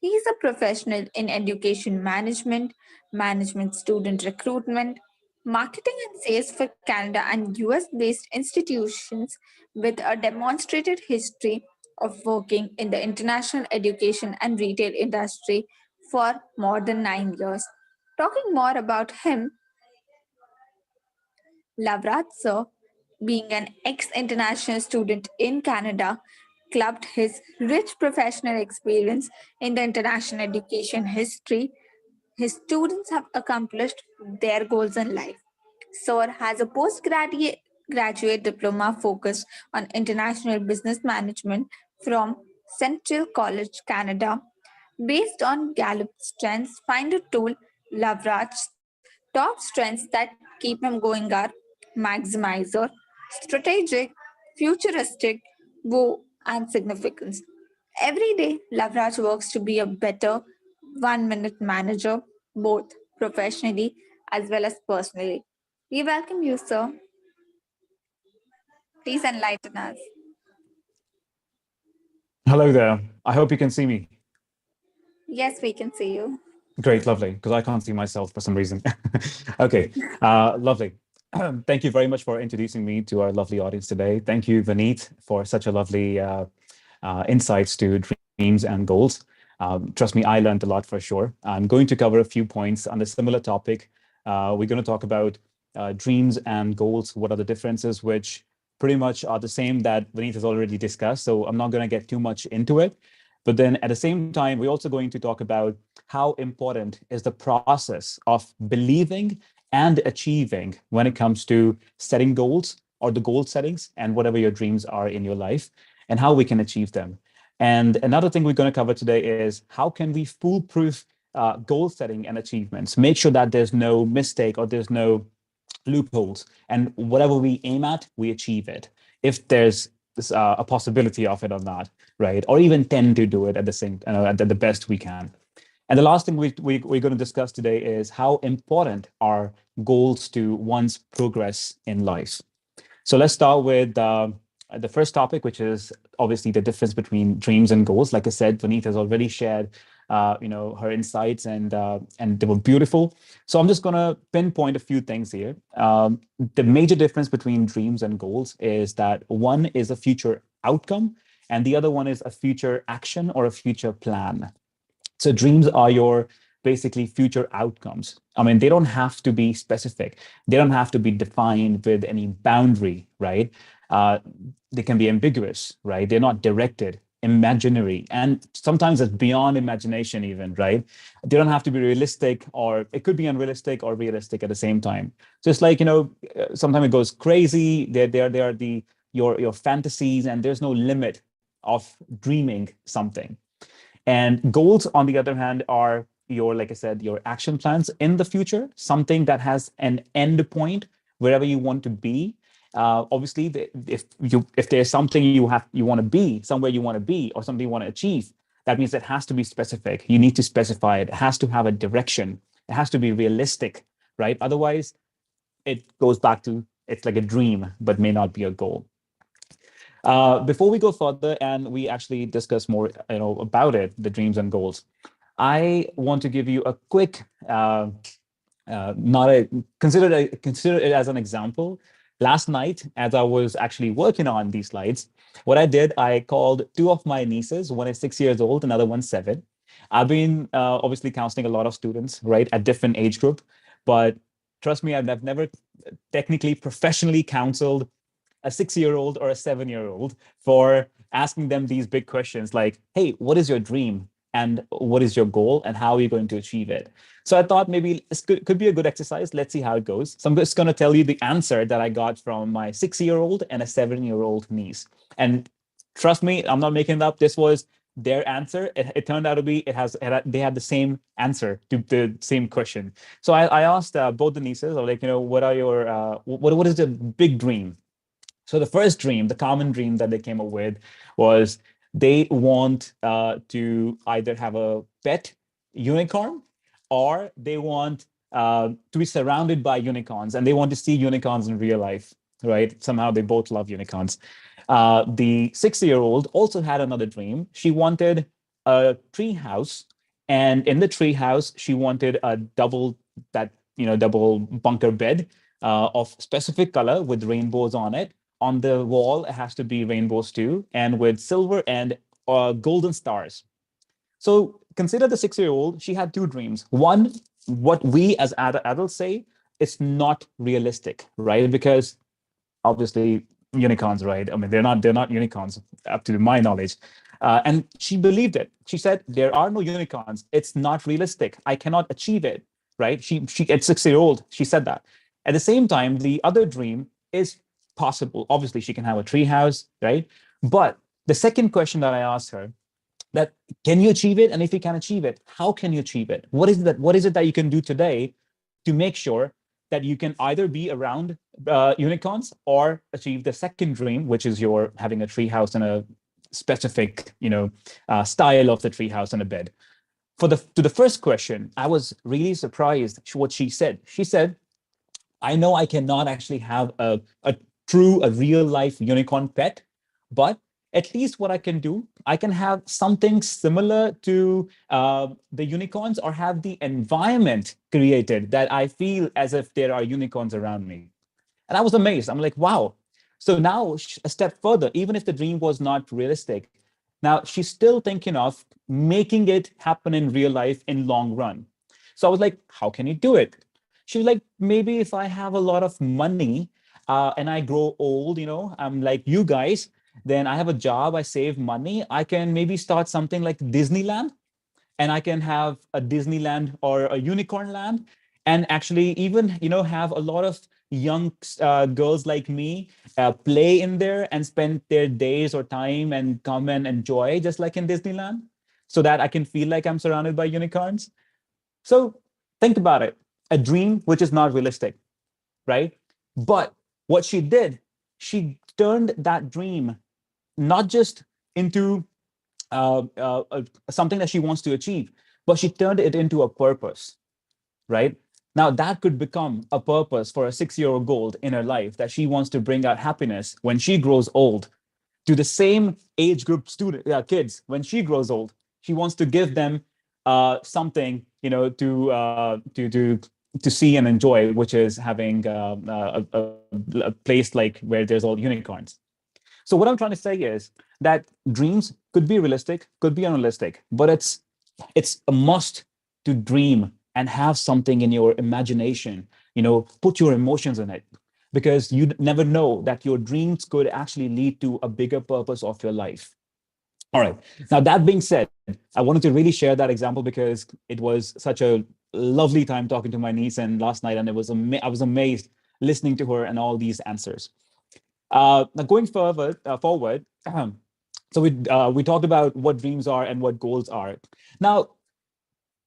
He is a professional in education management, management student recruitment, marketing and sales for Canada and US based institutions with a demonstrated history of working in the international education and retail industry for more than 9 years. Talking more about him, Lavratso, being an ex international student in Canada, clubbed his rich professional experience in the international education history. His students have accomplished their goals in life. Sir has a postgraduate diploma focused on international business management from Central College, Canada. Based on Gallup Strengths Finder tool, Lavraj's top strengths that keep him going are maximizer, strategic, futuristic, woo, and significance. Every day, Lavraj works to be a better 1 minute manager, both professionally as well as personally. We welcome you, sir. Please enlighten us. Hello there. I hope you can see me. Yes, we can see you. Great, lovely, because I can't see myself for some reason. Okay, lovely. Thank you very much for introducing me to our lovely audience today. Thank you, Vineet, for such a lovely insights to dreams and goals. Trust me, I learned a lot for sure. I'm going to cover a few points on a similar topic. We're going to talk about dreams and goals. What are the differences, which pretty much are the same that Vineet has already discussed. So I'm not going to get too much into it. But then at the same time, we're also going to talk about how important is the process of believing and achieving when it comes to setting goals or the goal settings and whatever your dreams are in your life and how we can achieve them. And another thing we're going to cover today is how can we foolproof goal setting and achievements, make sure that there's no mistake or there's no loopholes, and whatever we aim at, we achieve it. If there's a possibility of it or not, right? Or even tend to do it at the same, at the best we can. And the last thing we're going to discuss today is how important are goals to one's progress in life. So let's start with the first topic, which is obviously the difference between dreams and goals. Like I said, Vineet has already shared her insights and they were beautiful. So I'm just going to pinpoint a few things here. The major difference between dreams and goals is that one is a future outcome and the other one is a future action or a future plan. So dreams are your basically future outcomes. I mean, they don't have to be specific. They don't have to be defined with any boundary, right? Uh, they can be ambiguous, right? They're not directed, imaginary, and sometimes it's beyond imagination even, right? They don't have to be realistic, or it could be unrealistic or realistic at the same time. So it's like, sometimes it goes crazy. They are your fantasies, and there's no limit of dreaming something. And goals, on the other hand, are your, like I said, your action plans in the future, something that has an end point wherever you want to be. Obviously, if there's something you want to be, somewhere you want to be, or something you want to achieve, that means it has to be specific. You need to specify it. It has to have a direction. It has to be realistic, right? Otherwise, it goes back to it's like a dream, but may not be a goal. Before we go further and we actually discuss more, about it, the dreams and goals, I want to give you a quick, not a consider it as an example. Last night, as I was actually working on these slides, what I did, I called two of my nieces. One is 6 years old, another one's 7. I've been obviously counseling a lot of students, right, at different age group, but trust me, I've never technically professionally counseled a 6-year-old or a 7-year-old for asking them these big questions like, hey, what is your dream? And what is your goal? And how are you going to achieve it? So I thought maybe this could be a good exercise. Let's see how it goes. So I'm just going to tell you the answer that I got from my 6-year-old and a 7-year-old niece. And trust me, I'm not making it up. This was their answer. It turned out to be, they had the same answer to the same question. So I asked both the nieces, I was like, what are your, what is the big dream? So the first dream, the common dream that they came up with was they want to either have a pet unicorn, or they want to be surrounded by unicorns, and they want to see unicorns in real life, right? Somehow they both love unicorns. The 6-year-old also had another dream. She wanted a tree house, and in the tree house, she wanted a double bunker bed of specific color with rainbows on it. On the wall, it has to be rainbows too, and with silver and golden stars. So consider the 6-year-old. She had two dreams. One, what we as adults say, it's not realistic, right? Because obviously unicorns, right? I mean, they're not unicorns up to my knowledge. And she believed it. She said, there are no unicorns. It's not realistic. I cannot achieve it, right? She at 6-year-old, she said that. At the same time, the other dream is possible. Obviously, she can have a tree house, right? But the second question that I asked her, that can you achieve it? And if you can achieve it, how can you achieve it? What is it that you can do today to make sure that you can either be around unicorns or achieve the second dream, which is your having a tree house and a specific, style of the tree house and a bed. To the first question, I was really surprised what she said. She said, I know I cannot actually have a real life unicorn pet, but at least what I can do, I can have something similar to the unicorns, or have the environment created that I feel as if there are unicorns around me. And I was amazed. I'm like, wow. So now a step further, even if the dream was not realistic, now she's still thinking of making it happen in real life in long run. So I was like, how can you do it? She was like, maybe if I have a lot of money and I grow old, I'm like you guys, then I have a job, I save money, I can maybe start something like Disneyland, and I can have a Disneyland or a unicorn land, and actually even have a lot of young girls like me play in there and spend their days or time and come and enjoy just like in Disneyland, so that I can feel like I'm surrounded by unicorns. So think about it, a dream which is not realistic, right? But what she did, she turned that dream not just into something that she wants to achieve, but she turned it into a purpose, right? Now that could become a purpose for a 6-year-old in her life, that she wants to bring out happiness when she grows old to the same age group kids. When she grows old, she wants to give them something, to see and enjoy, which is having a place like where there's all unicorns. So what I'm trying to say is, that dreams could be realistic, could be unrealistic, but it's a must to dream and have something in your imagination, put your emotions in it, because you never know that your dreams could actually lead to a bigger purpose of your life. All right. Now, that being said, I wanted to really share that example because it was such a lovely time talking to my niece and last night, and I was amazed listening to her and all these answers. Now, going forward, so we talked about what dreams are and what goals are. Now,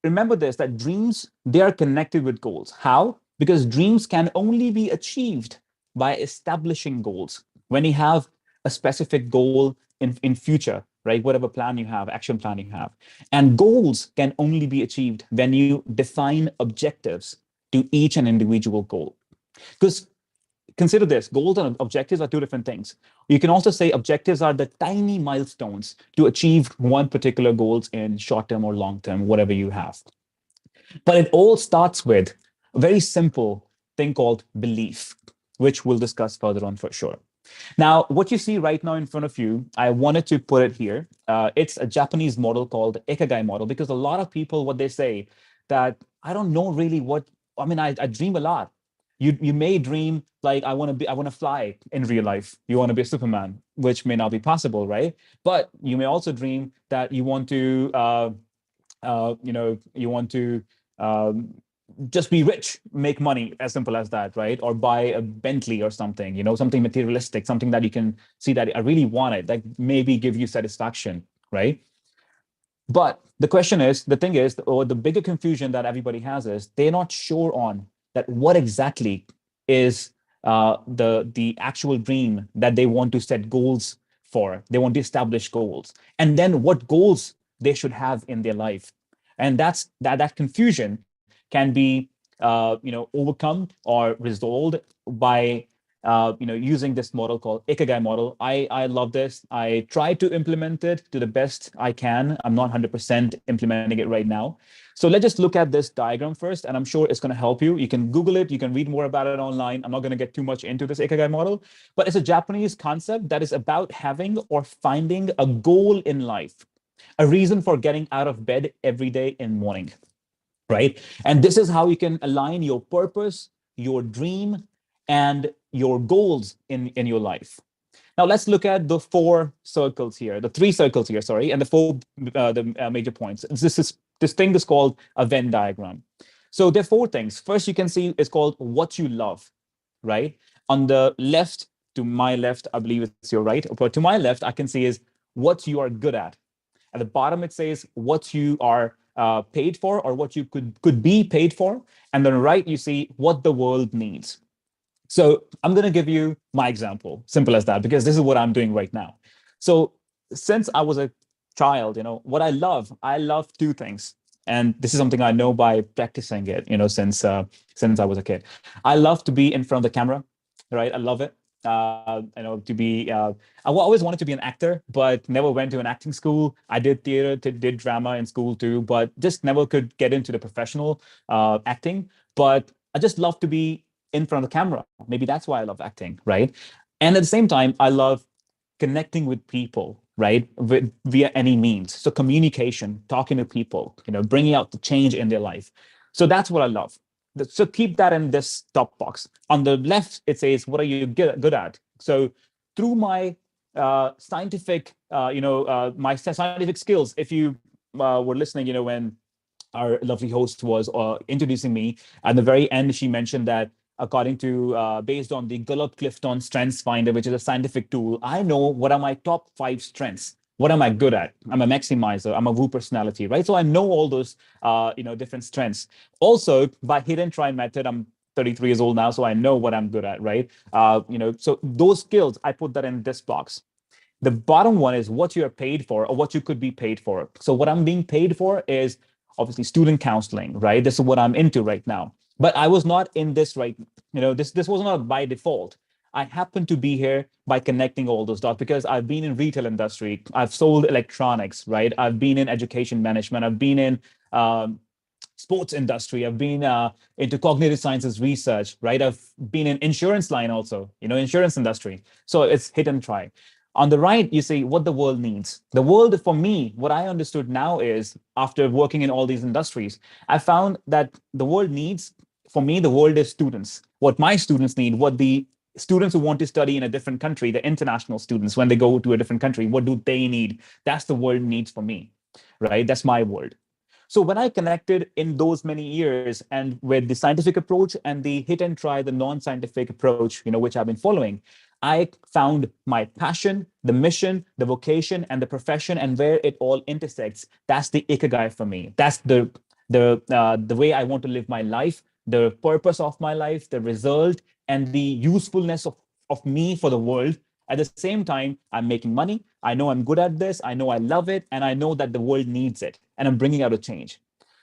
remember this, that dreams, they are connected with goals. How? Because dreams can only be achieved by establishing goals. When you have a specific goal in future, right? Whatever plan you have, action plan you have. And goals can only be achieved when you define objectives to each and individual goal. Because consider this, goals and objectives are two different things. You can also say objectives are the tiny milestones to achieve one particular goals in short term or long term, whatever you have. But it all starts with a very simple thing called belief, which we'll discuss further on for sure. Now, what you see right now in front of you, I wanted to put it here. It's a Japanese model called IKIGAI model, because a lot of people, what they say, that I don't know really what, I mean, I dream a lot. You may dream like I want to fly in real life. You want to be a Superman, which may not be possible, right? But you may also dream that you want to you want to um, just be rich, make money, as simple as that, right? Or buy a Bentley or something, something materialistic, something that you can see that I really want it, that maybe give you satisfaction, right? But the thing is, or the bigger confusion that everybody has is they're not sure on that what exactly is the actual dream that they want to set goals for. They want to establish goals, and then what goals they should have in their life, and that confusion can be overcome or resolved by using this model called Ikigai model. I love this. I try to implement it to the best I can. I'm not 100% implementing it right now. So let's just look at this diagram first, and I'm sure it's going to help you. You can Google it. You can read more about it online. I'm not going to get too much into this Ikigai model, but it's a Japanese concept that is about having or finding a goal in life, a reason for getting out of bed every day in morning, right? And this is how you can align your purpose, your dream, and your goals in your life. Now let's look at the three circles here, sorry, and the major points. This thing is called a Venn diagram. So there are four things. First, you can see it's called what you love, right? On the left, to my left, I believe it's your right, but to my left, I can see is what you are good at. At the bottom, it says what you are paid for or what you could be paid for. And then right, you see what the world needs. So I'm going to give you my example, simple as that, because this is what I'm doing right now. So since I was a child, what I love two things. And this is something I know by practicing it, since I was a kid. I love to be in front of the camera, right? I love it. To be, I always wanted to be an actor, but never went to an acting school. I did theater, did drama in school too, but just never could get into the professional acting. But I just love to be in front of the camera. Maybe that's why I love acting, right? And at the same time, I love connecting with people, right? Via any means. So communication, talking to people, bringing out the change in their life. So that's what I love. So keep that in this top box. On the left, it says, what are you good at? So through my my scientific skills, if you were listening, when our lovely host was introducing me, at the very end, she mentioned that according to based on the Gallup-Clifton Strengths Finder, which is a scientific tool, I know what are my top 5 strengths. What am I good at? I'm a maximizer. I'm a woo personality, right? So I know all those, different strengths. Also, by hit and try method, I'm 33 years old now, so I know what I'm good at, right? So those skills, I put that in this box. The bottom one is what you're paid for or what you could be paid for. So what I'm being paid for is obviously student counseling, right? This is what I'm into right now. But I was not in this this was not by default. I happen to be here by connecting all those dots because I've been in retail industry. I've sold electronics, right? I've been in education management. I've been in sports industry. I've been into cognitive sciences research, right? I've been in insurance line also, insurance industry. So it's hit and try. On the right, you see what the world needs. The world, for me, what I understood now is, after working in all these industries, I found that the world needs, for me, the world is students. What my students need, what the students who want to study in a different country, the international students, when they go to a different country, what do they need? That's the world needs for me, right? That's my world. So when I connected in those many years and with the scientific approach and the hit and try, the non-scientific approach, which I've been following, I found my passion, the mission, the vocation, and the profession, and where it all intersects. That's the ikigai for me. That's the way I want to live my life, the purpose of my life, the result, and the usefulness of me for the world. At the same time, I'm making money. I know I'm good at this. I know I love it. And I know that the world needs it. And I'm bringing out a change.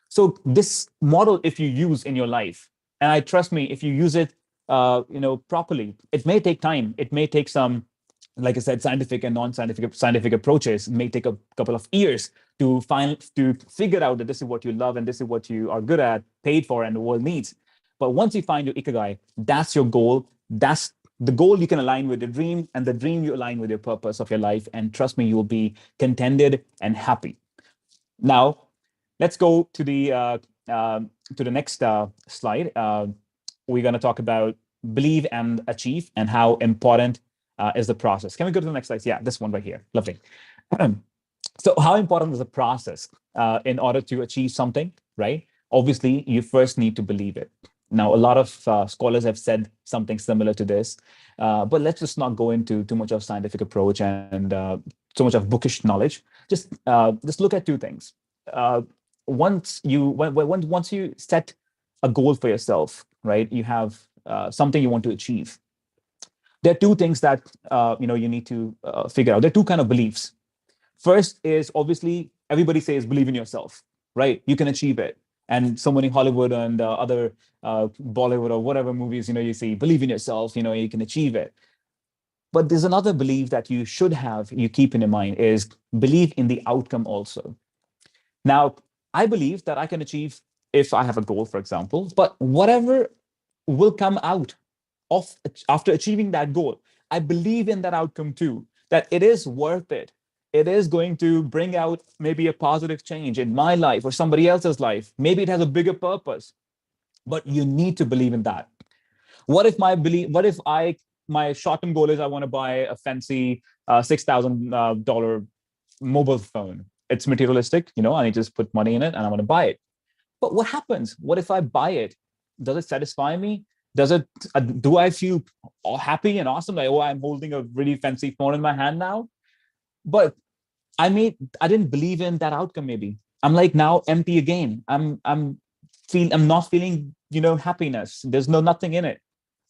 So this model, if you use in your life, and I trust me, if you use it, properly, it may take time. It may take some, like I said, scientific and non-scientific approaches. It may take a couple of years to figure out that this is what you love and this is what you are good at, paid for, and the world needs. But once you find your ikigai, that's your goal. That's the goal you can align with the dream, and the dream you align with your purpose of your life. And trust me, you will be contented and happy. Now, let's go to the next slide. We're going to talk about believe and achieve and how important is the process. Can we go to the next slide? Yeah, this one right here. Lovely. So how important is the process in order to achieve something, right? Obviously, you first need to believe it. Now, a lot of scholars have said something similar to this, but let's just not go into too much of scientific approach and so much of bookish knowledge. Just look at two things. Once you set a goal for yourself, right? You have something you want to achieve. There are two things that you need to figure out. There are two kind of beliefs. First is, obviously, everybody says believe in yourself, right? You can achieve it. And so many Hollywood and other Bollywood or whatever movies, you see, believe in yourself, you can achieve it. But there's another belief that you should have, you keep in your mind, is believe in the outcome also. Now, I believe that I can achieve if I have a goal, for example, but whatever will come out of after achieving that goal, I believe in that outcome too, that it is worth it. It is going to bring out maybe a positive change in my life or somebody else's life. Maybe it has a bigger purpose, but you need to believe in that. What if my short-term goal is I want to buy a fancy $6,000 mobile phone? It's materialistic, I need to just put money in it and I want to buy it. But what happens? What if I buy it? Does it satisfy me? Do I feel happy and awesome? Like, oh, I'm holding a really fancy phone in my hand now. But I didn't believe in that outcome. Maybe I'm like now empty again. I'm not feeling, happiness. There's nothing in it.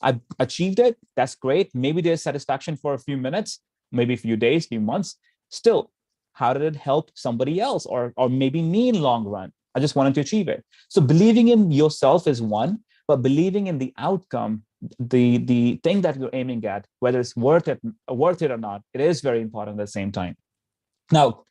I achieved it. That's great. Maybe there's satisfaction for a few minutes, maybe a few days, few months. Still, how did it help somebody else or maybe me in long run? I just wanted to achieve it. So believing in yourself is one, but believing in the outcome, the thing that you're aiming at, whether it's worth it or not, it is very important at the same time. Now,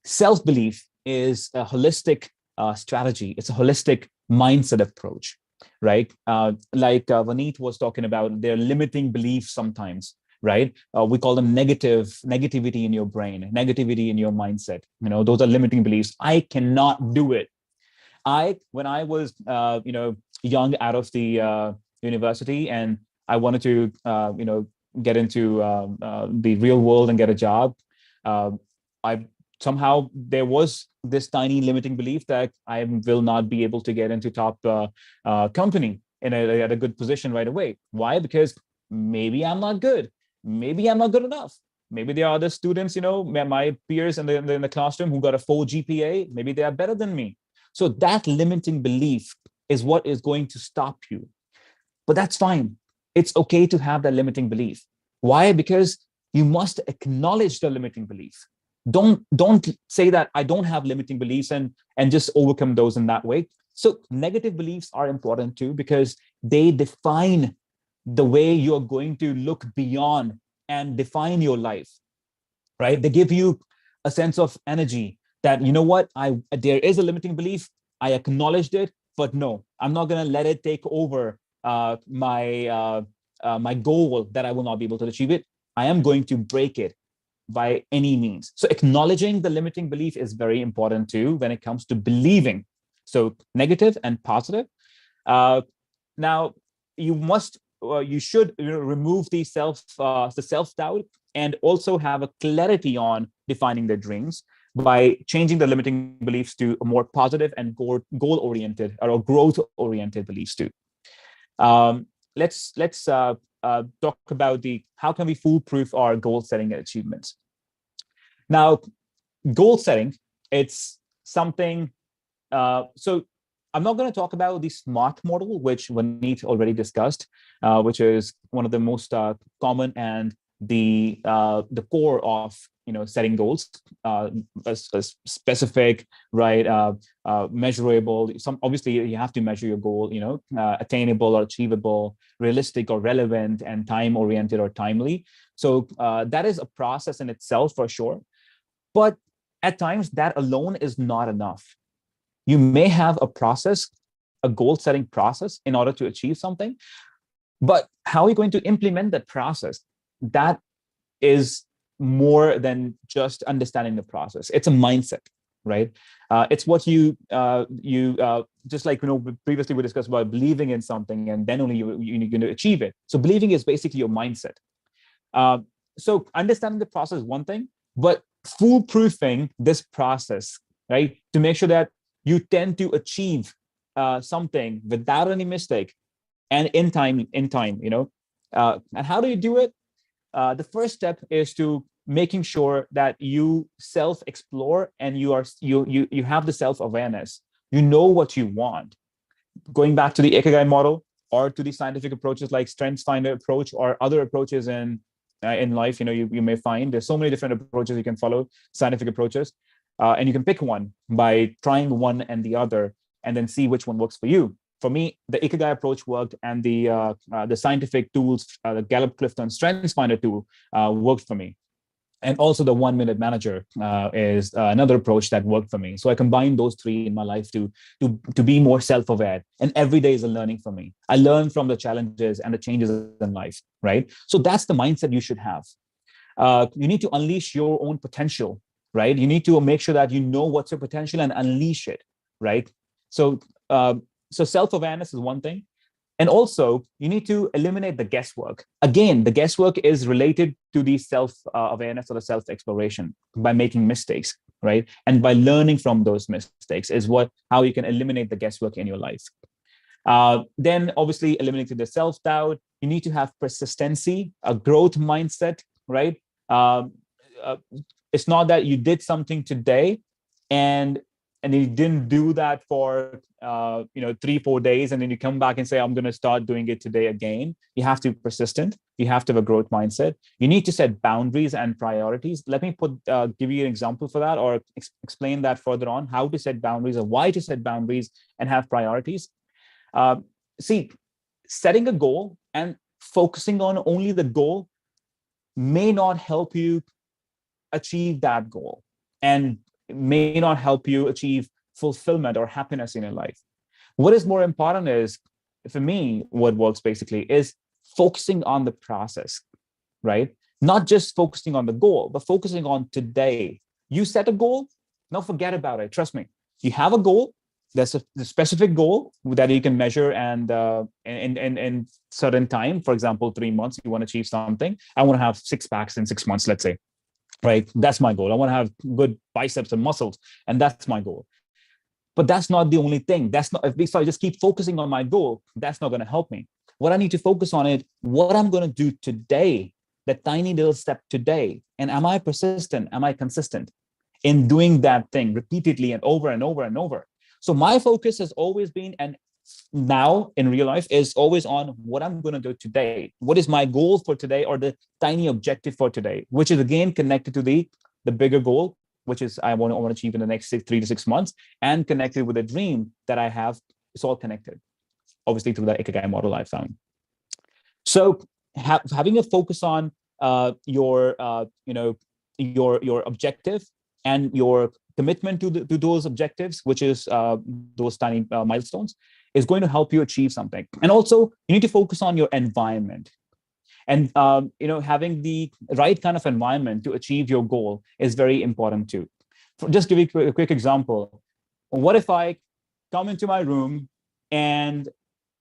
self-belief is a holistic strategy. It's a holistic mindset approach, right? Like Vaneet was talking about, their limiting beliefs sometimes, right? We call them negativity in your brain, negativity in your mindset. Those are limiting beliefs. I cannot do it. When I was, young out of the university and I wanted to, get into the real world and get a job, I somehow there was this tiny limiting belief that I will not be able to get into top company at a good position right away. Why? Because maybe I'm not good. Maybe I'm not good enough. Maybe there are other students, my peers in the classroom who got a 4 GPA. Maybe they are better than me. So that limiting belief is what is going to stop you. But that's fine. It's okay to have that limiting belief. Why? Because you must acknowledge the limiting belief. Don't say that I don't have limiting beliefs and just overcome those in that way. So negative beliefs are important too, because they define the way you're going to look beyond and define your life, right? They give you a sense of energy that, what, there is a limiting belief. I acknowledged it, but no, I'm not going to let it take over my goal that I will not be able to achieve it. I am going to break it. by any means. So acknowledging the limiting belief is very important too when it comes to believing. So negative and positive. Now, you should remove the self-doubt and also have a clarity on defining their dreams by changing the limiting beliefs to a more positive and goal-oriented or growth-oriented beliefs too. Let's talk about how can we foolproof our goal setting and achievements. Now, goal setting, it's something. So I'm not going to talk about the SMART model, which Vaneet already discussed, which is one of the most common and the core of setting goals, a specific, right, measurable. Obviously you have to measure your goal, attainable or achievable, realistic or relevant, and time oriented or timely. So that is a process in itself for sure, but at times that alone is not enough. You may have a process, a goal setting process in order to achieve something, but how are you going to implement that process? That is more than just understanding the process. It's a mindset, right? It's what you just like, previously we discussed about believing in something and then only you're going to achieve it. So believing is basically your mindset. So understanding the process is one thing, but foolproofing this process, right? To make sure that you tend to achieve something without any mistake and in time. And how do you do it? The first step is to making sure that you self-explore and you have the self-awareness. You know what you want. Going back to the IKIGAI model or to the scientific approaches like StrengthsFinder approach or other approaches in life, you may find there's so many different approaches you can follow, scientific approaches. And you can pick one by trying one and the other and then see which one works for you. For me, the IKIGAI approach worked, and the scientific tools, the Gallup-Clifton StrengthsFinder tool worked for me. And also the 1 Minute Manager is another approach that worked for me. So I combined those three in my life to be more self-aware. And every day is a learning for me. I learn from the challenges and the changes in life, right? So that's the mindset you should have. You need to unleash your own potential, right? You need to make sure that you know what's your potential and unleash it, right? So self-awareness is one thing. And also, you need to eliminate the guesswork. Again, the guesswork is related to the self-awareness or the self-exploration by making mistakes, right? And by learning from those mistakes is how you can eliminate the guesswork in your life. Then obviously eliminating the self-doubt. You need to have persistency, a growth mindset, right? It's not that you did something today and you didn't do that for 3-4 days, and then you come back and say, I'm going to start doing it today again. You have to be persistent. You have to have a growth mindset. You need to set boundaries and priorities. Let me give you an example for that, or explain that further on, how to set boundaries or why to set boundaries and have priorities. Setting a goal and focusing on only the goal may not help you achieve that goal, and may not help you achieve fulfillment or happiness in your life. What is more important is, for me, what works basically is focusing on the process, right? Not just focusing on the goal, but focusing on today. You set a goal, now forget about it. Trust me. You have a goal. There's a specific goal that you can measure and in certain time. For example, 3 months, you want to achieve something. I want to have 6 packs in 6 months, let's say. Right? That's my goal. I want to have good biceps and muscles, and that's my goal. But that's not the only thing. That's not, if I just keep focusing on my goal, that's not going to help me. What I need to focus on is what I'm going to do today, that tiny little step today. And am I persistent? Am I consistent in doing that thing repeatedly and over and over and over? So my focus has always been, and now in real life, is always on what I'm going to do today. What is my goal for today, or the tiny objective for today, which is again connected to the bigger goal, which is I want to achieve in the next 3 to 6 months, and connected with a dream that I have. It's all connected, obviously, through the IKIGAI model I found. So having a focus on your objective and your commitment to those objectives, which is those tiny milestones, is going to help you achieve something. And also, you need to focus on your environment. And having the right kind of environment to achieve your goal is very important too. Just give you a quick example. What if I come into my room and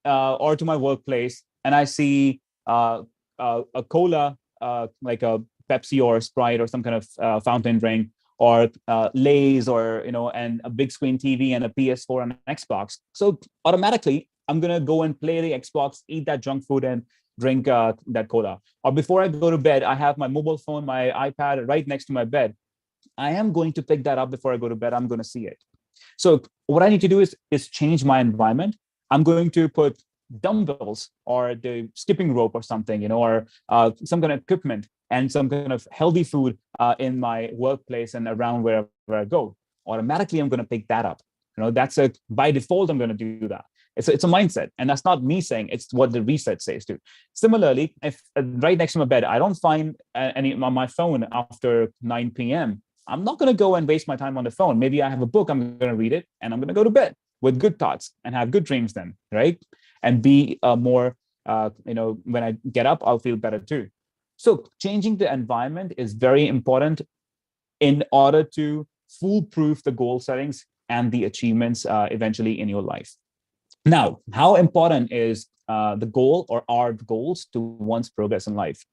or to my workplace and I see a cola, like a Pepsi or a Sprite or some kind of fountain drink, or Lay's, or and a big screen TV and a PS4 and an Xbox. So automatically, I'm gonna go and play the Xbox, eat that junk food, and drink that cola. Or before I go to bed, I have my mobile phone, my iPad right next to my bed. I am going to pick that up before I go to bed. I'm going to see it. So what I need to do is change my environment. I'm going to put dumbbells or the skipping rope or something, or some kind of equipment and some kind of healthy food in my workplace and around wherever I go. Automatically, I'm going to pick that up. That's by default, I'm going to do that. It's a mindset, and that's not me saying, it's what the research says too. Similarly, if right next to my bed, I don't find any on my phone after 9 p.m., I'm not going to go and waste my time on the phone. Maybe I have a book, I'm going to read it, and I'm going to go to bed with good thoughts and have good dreams then, right? And be more, when I get up, I'll feel better too. So changing the environment is very important in order to foolproof the goal settings and the achievements eventually in your life. Now, how important is the goal or our goals to one's progress in life?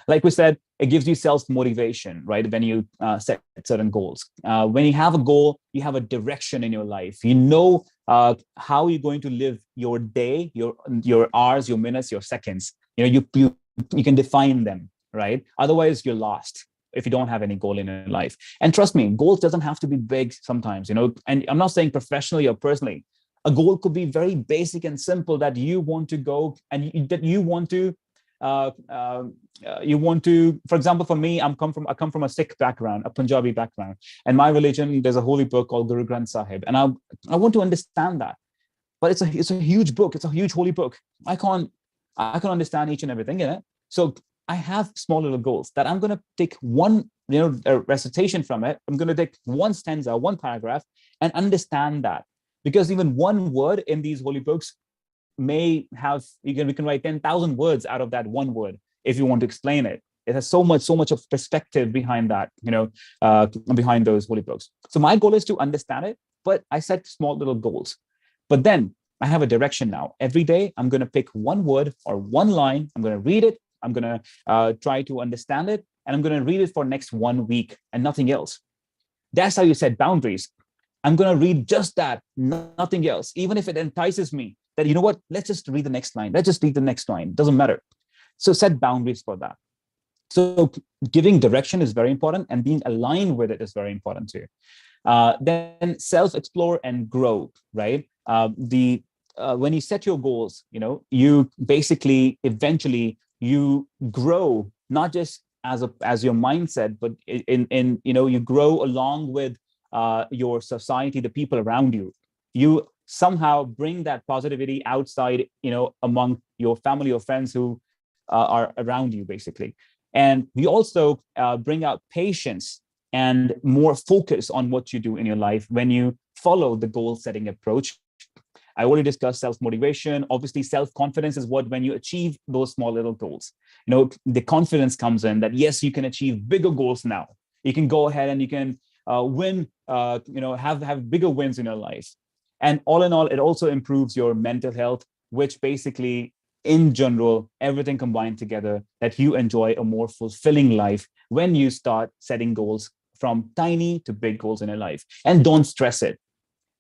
Like we said, it gives you self-motivation, right? When you set certain goals. When you have a goal, you have a direction in your life. You know how you're going to live your day, your hours, your minutes, your seconds. You can define them, right? Otherwise, you're lost if you don't have any goal in your life. And trust me, goals doesn't have to be big sometimes, and I'm not saying professionally or personally. A goal could be very basic and simple, that you want to go and that you want to, for example, for me, I come from a Sikh background, a Punjabi background, and my religion, there's a holy book called Guru Granth Sahib, and I want to understand that. But it's a huge book, it's a huge holy book. I can't understand each and everything in it. So I have small little goals that I'm going to take one, recitation from it. I'm going to take one stanza, one paragraph, and understand that. Because even one word in these holy books may have, we can write 10,000 words out of that one word if you want to explain it. It has so much of perspective behind that, behind those holy books. So my goal is to understand it, but I set small little goals. But then I have a direction now. Every day, I'm going to pick one word or one line. I'm going to read it. I'm going to try to understand it. And I'm going to read it for next 1 week and nothing else. That's how you set boundaries. I'm going to read just that, nothing else. Even if it entices me that, what, let's just read the next line. Let's just read the next line. Doesn't matter. So set boundaries for that. So giving direction is very important, and being aligned with it is very important too. Then self-explore and grow, right? When you set your goals, you basically eventually you grow, not just as your mindset, but in you grow along with your society, the people around you. You somehow bring that positivity outside, among your family or friends who are around you, basically. And we also bring out patience and more focus on what you do in your life when you follow the goal setting approach. I already discussed self-motivation. Obviously, self-confidence is when you achieve those small little goals, the confidence comes in that, yes, you can achieve bigger goals now. You can go ahead and you can win, have bigger wins in your life. And all in all, it also improves your mental health, which basically, in general, everything combined together, that you enjoy a more fulfilling life when you start setting goals from tiny to big goals in your life. And don't stress it.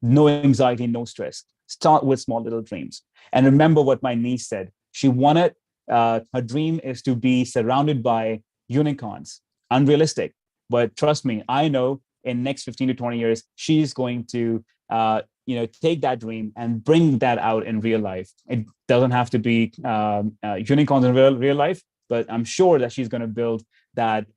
No anxiety, no stress. Start with small little dreams. And remember what my niece said. She wanted, her dream is to be surrounded by unicorns. Unrealistic. But trust me, I know in next 15 to 20 years, she's going to take that dream and bring that out in real life. It doesn't have to be unicorns in real life, but I'm sure that she's going to build that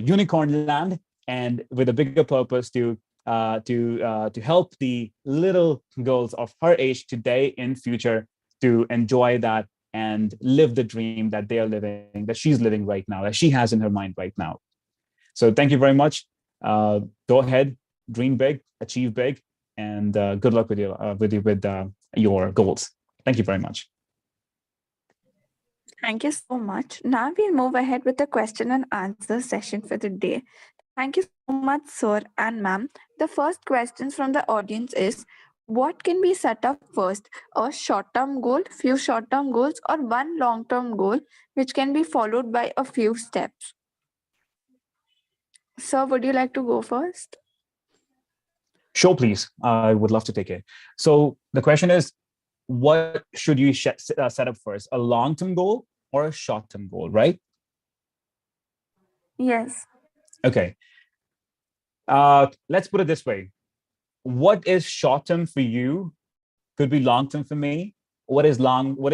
unicorn land, and with a bigger purpose to help the little girls of her age today and future to enjoy that and live the dream that they are living, that she's living right now, that she has in her mind right now. So thank you very much. Go ahead, dream big, achieve big, and good luck with your goals. Thank you very much. Thank you so much. Now we'll move ahead with the question and answer session for the day. Thank you so much, sir and ma'am. The first questions from the audience is, what can be set up first? A short-term goal, few short-term goals, or one long-term goal which can be followed by a few steps? Sir, would you like to go first? Sure, please. I would love to take it. So the question is, what should you set up first? A long-term goal or a short-term goal, right? Yes. Okay. Let's put it this way. What is short-term for you could be long-term for me. What is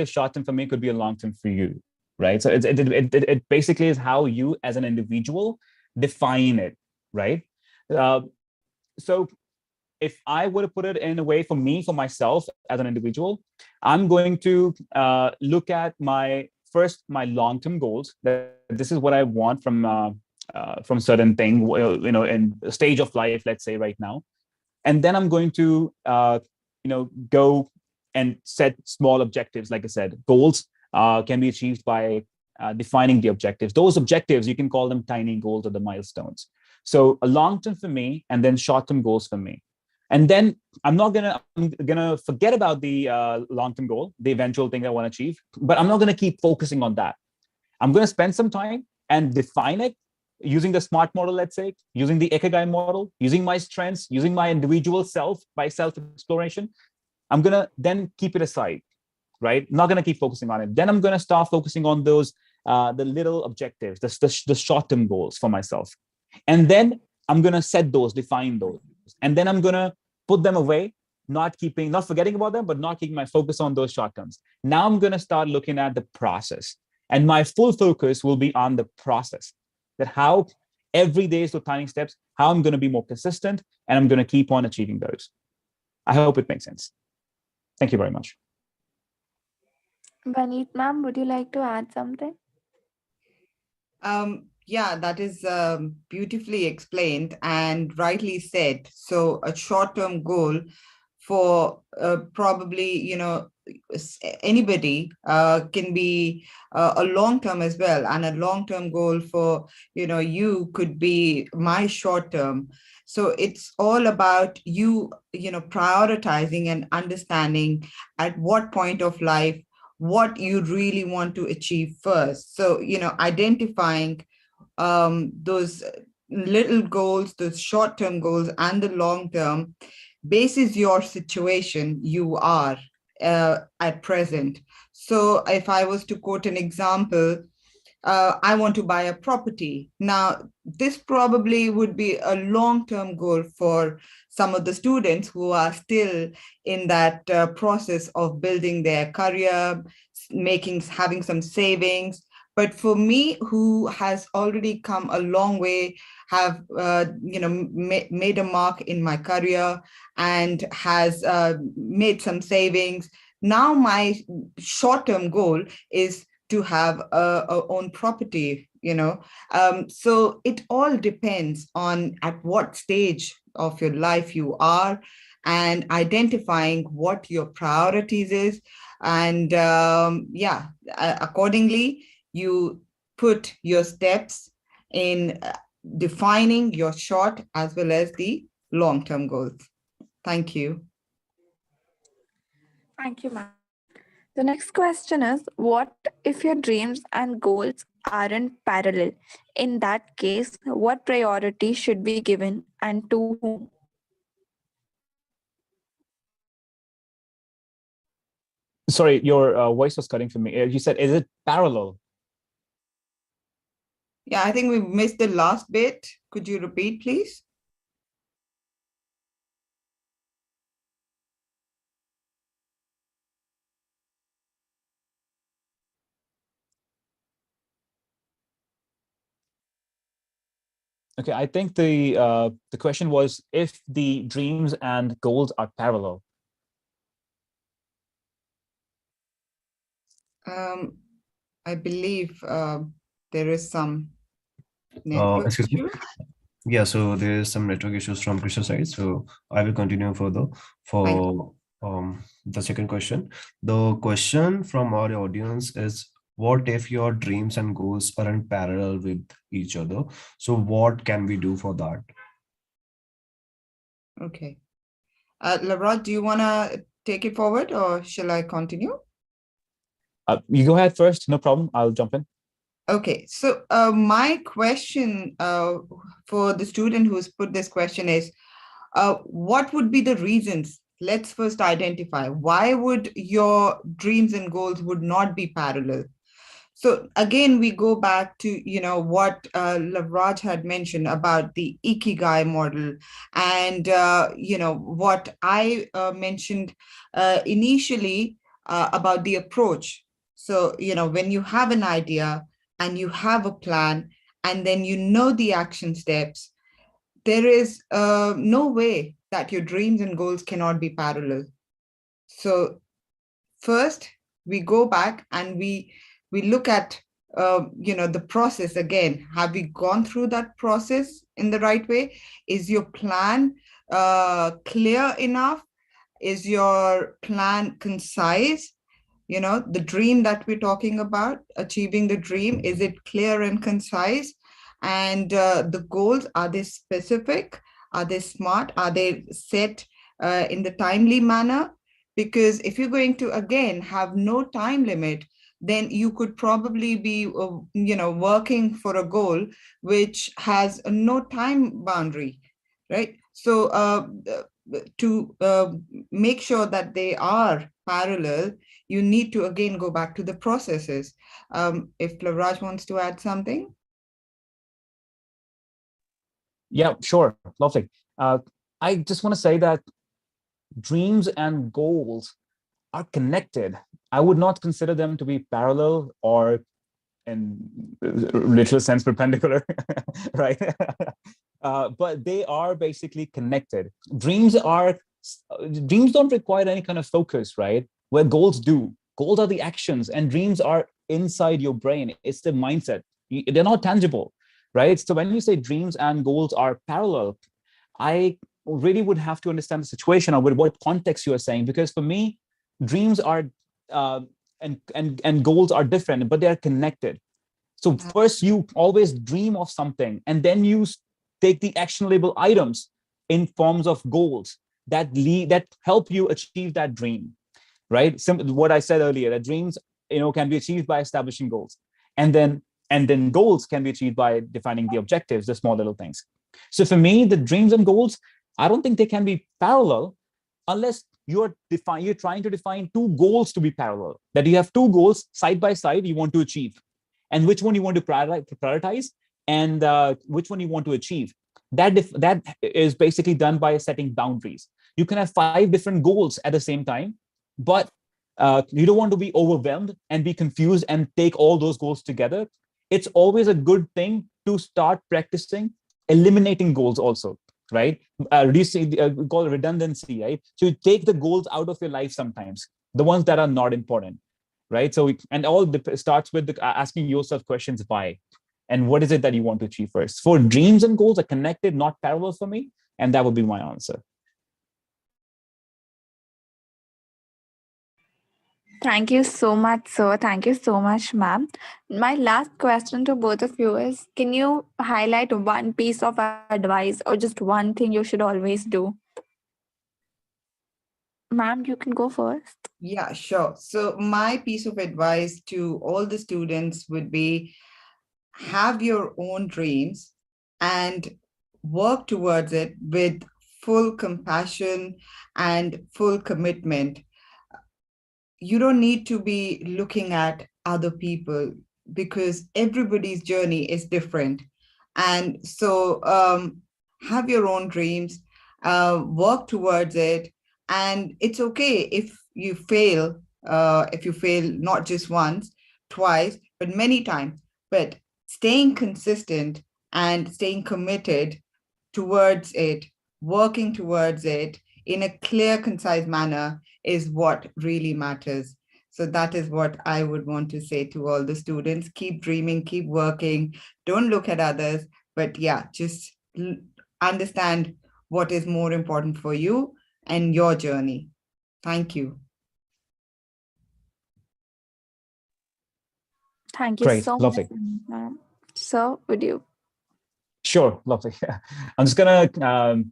short-term for me could be a long-term for you, right? So it basically is how you as an individual define it, right? So if I were to put it in a way for me, for myself as an individual, I'm going to look at my long-term goals. That this is what I want from certain thing, in a stage of life, let's say right now. And then I'm going to go and set small objectives. Like I said, goals can be achieved by defining the objectives. Those objectives, you can call them tiny goals or the milestones. So a long-term for me, and then short-term goals for me. And then I'm gonna forget about the long-term goal, the eventual thing I want to achieve, but I'm not gonna keep focusing on that. I'm gonna spend some time and define it using the SMART model, let's say, using the IKIGAI model, using my strengths, using my individual self by self-exploration. I'm gonna then keep it aside, right? Not gonna keep focusing on it. Then I'm gonna start focusing on those the little objectives, the short-term goals for myself. And then I'm gonna define those. And then I'm gonna put them away, not forgetting about them, but not keeping my focus on those short terms. Now I'm gonna start looking at the process. And my full focus will be on the process. That how every day, so tiny steps, how I'm gonna be more consistent, and I'm gonna keep on achieving those. I hope it makes sense. Thank you very much. Vaneet ma'am, would you like to add something? Yeah, that is beautifully explained and rightly said. So a short-term goal for probably, anybody can be a long-term as well. And a long-term goal for, you could be my short-term. So it's all about you, prioritizing and understanding at what point of life what you really want to achieve first. So, identifying those little goals, those short-term goals and the long-term basis your situation you are at present. So if I was to quote an example, I want to buy a property. Now, this probably would be a long-term goal for some of the students who are still in that process of building their career, having some savings. But for me, who has already come a long way, have made a mark in my career and has made some savings, now my short-term goal is to have a own property, so it all depends on at what stage of your life you are, and identifying what your priorities is, and accordingly you put your steps in defining your short as well as the long-term goals. Thank you. Thank you, ma'am. The next question is, what if your dreams and goals aren't parallel? In that case, what priority should be given and to whom? Sorry, your voice was cutting for me. You said, is it parallel? Yeah, I think we missed the last bit. Could you repeat, please? Okay, I think the question was if the dreams and goals are parallel. I believe there is some network Excuse me. issue. Yeah, so there is some network issues from Krishna's side. So I will continue further for the second question. The question from our audience is, what if your dreams and goals aren't parallel with each other? So what can we do for that? Okay. Lavraj, do you want to take it forward or shall I continue? You go ahead first, no problem. I'll jump in. Okay, so my question for the student who's put this question is, what would be the reasons? Let's first identify why would your dreams and goals would not be parallel. So again, we go back to what Lavraj had mentioned about the IKIGAI model, and what I mentioned initially about the approach. So when you have an idea and you have a plan, and then the action steps, there is no way that your dreams and goals cannot be parallel. So first we go back and we look at the process again. Have we gone through that process in the right way? Is your plan clear enough? Is your plan concise? The dream that we're talking about, achieving the dream, is it clear and concise? And the goals, are they specific? Are they smart? Are they set in the timely manner? Because if you're going to, again, have no time limit, then you could probably be working for a goal which has no time boundary, right? So to make sure that they are parallel, you need to again go back to the processes. If Lavraj wants to add something. Yeah, sure. Lovely. I just want to say that dreams and goals are connected. I would not consider them to be parallel or in literal sense perpendicular, right? But they are basically connected. Dreams don't require any kind of focus, right? Where goals do. Goals are the actions, and dreams are inside your brain. It's the mindset. They're not tangible, right? So when you say dreams and goals are parallel, I really would have to understand the situation or with what context you are saying, because for me, dreams are and goals are different, but they are connected. So first, you always dream of something, and then you take the actionable items in forms of goals that help you achieve that dream, right? What I said earlier, that dreams, can be achieved by establishing goals, and then goals can be achieved by defining the objectives, the small little things. So for me, the dreams and goals, I don't think they can be parallel unless you're trying to define two goals to be parallel. That you have two goals side by side you want to achieve, and which one you want to prioritize, and which one you want to achieve. That is basically done by setting boundaries. You can have 5 different goals at the same time, but you don't want to be overwhelmed and be confused and take all those goals together. It's always a good thing to start practicing eliminating goals also, right? Reducing called redundancy, right? So you take the goals out of your life sometimes, the ones that are not important, right? So and all starts with asking yourself questions: why, and what is it that you want to achieve first. For dreams and goals are connected, not parallel for me, and that would be my answer. Thank you so much, sir. Thank you so much, ma'am. My last question to both of you is, can you highlight one piece of advice or just one thing you should always do? Ma'am, you can go first. Yeah, sure. So my piece of advice to all the students would be, have your own dreams and work towards it with full compassion and full commitment. You don't need to be looking at other people, because everybody's journey is different. And so have your own dreams, work towards it. And it's okay if you fail, not just once, twice, but many times. But staying consistent and staying committed towards it, working towards it in a clear, concise manner is what really matters. So that is what I would want to say to all the students. Keep dreaming, keep working, don't look at others, but yeah, just understand what is more important for you and your journey. Thank you. Thank you Great, so lovely. much. So, would you? Sure, lovely. I'm just gonna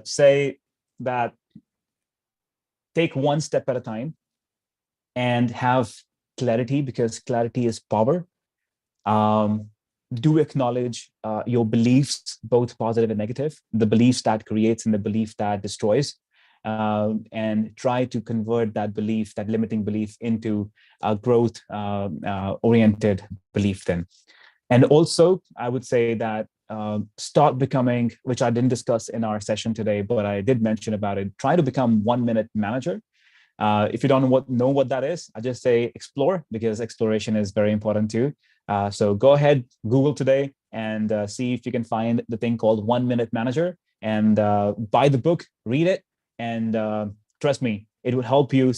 say that take one step at a time and have clarity, because clarity is power. Do acknowledge your beliefs, both positive and negative, the beliefs that creates and the belief that destroys, and try to convert that belief, that limiting belief, into a growth oriented belief then. And also, I would say that start becoming, which I didn't discuss in our session today, but I did mention about it, try to become 1 minute manager. If you don't know what that is, I just say explore, because exploration is very important too. So go ahead, Google today, and see if you can find the thing called 1 minute manager, and buy the book, read it, and trust me, it will help you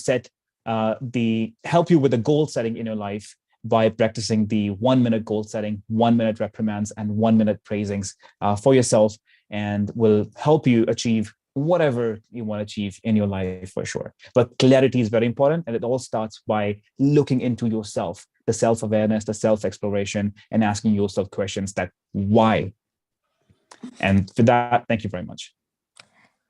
help you with the goal setting in your life by practicing the 1 minute goal setting, 1 minute reprimands, and 1 minute praisings for yourself, and will help you achieve whatever you want to achieve in your life for sure. But clarity is very important, and it all starts by looking into yourself, the self-awareness, the self-exploration, and asking yourself questions that why. And for that, thank you very much.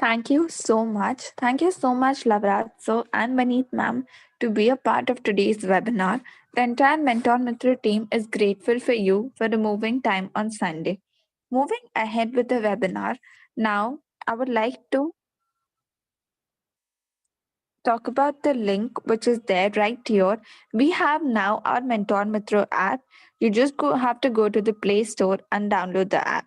Thank you so much. Thank you so much, Lavraj and Maneet ma'am, to be a part of today's webinar. The entire Mentormitri team is grateful for you for removing time on Sunday. Moving ahead with the webinar, now I would like to talk about the link which is there right here. We have now our Mentormitri app. You just have to go to the Play Store and download the app.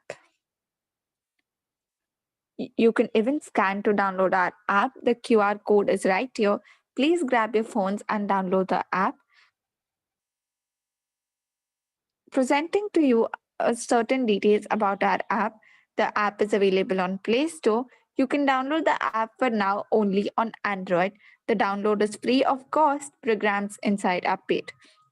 You can even scan to download our app. The QR code is right here. Please grab your phones and download the app. Presenting to you certain details about our app. The app is available on Play Store. You can download the app for now only on Android. The download is free of cost. Programs inside are paid.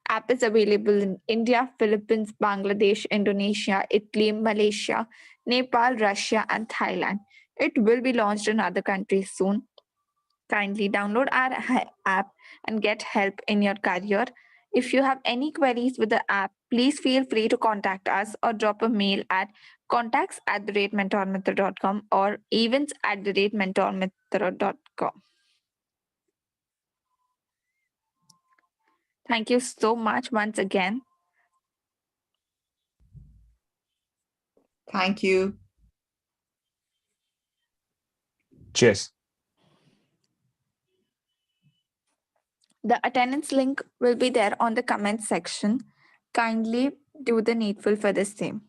App is available in India, Philippines, Bangladesh, Indonesia, Italy, Malaysia, Nepal, Russia, and Thailand. It will be launched in other countries soon. Kindly download our app and get help in your career. If you have any queries with the app, please feel free to contact us or drop a mail at contacts@mentormitr.com or events@mentormitr.com. Thank you so much once again. Thank you. Cheers. The attendance link will be there on the comment section. Kindly do the needful for the same.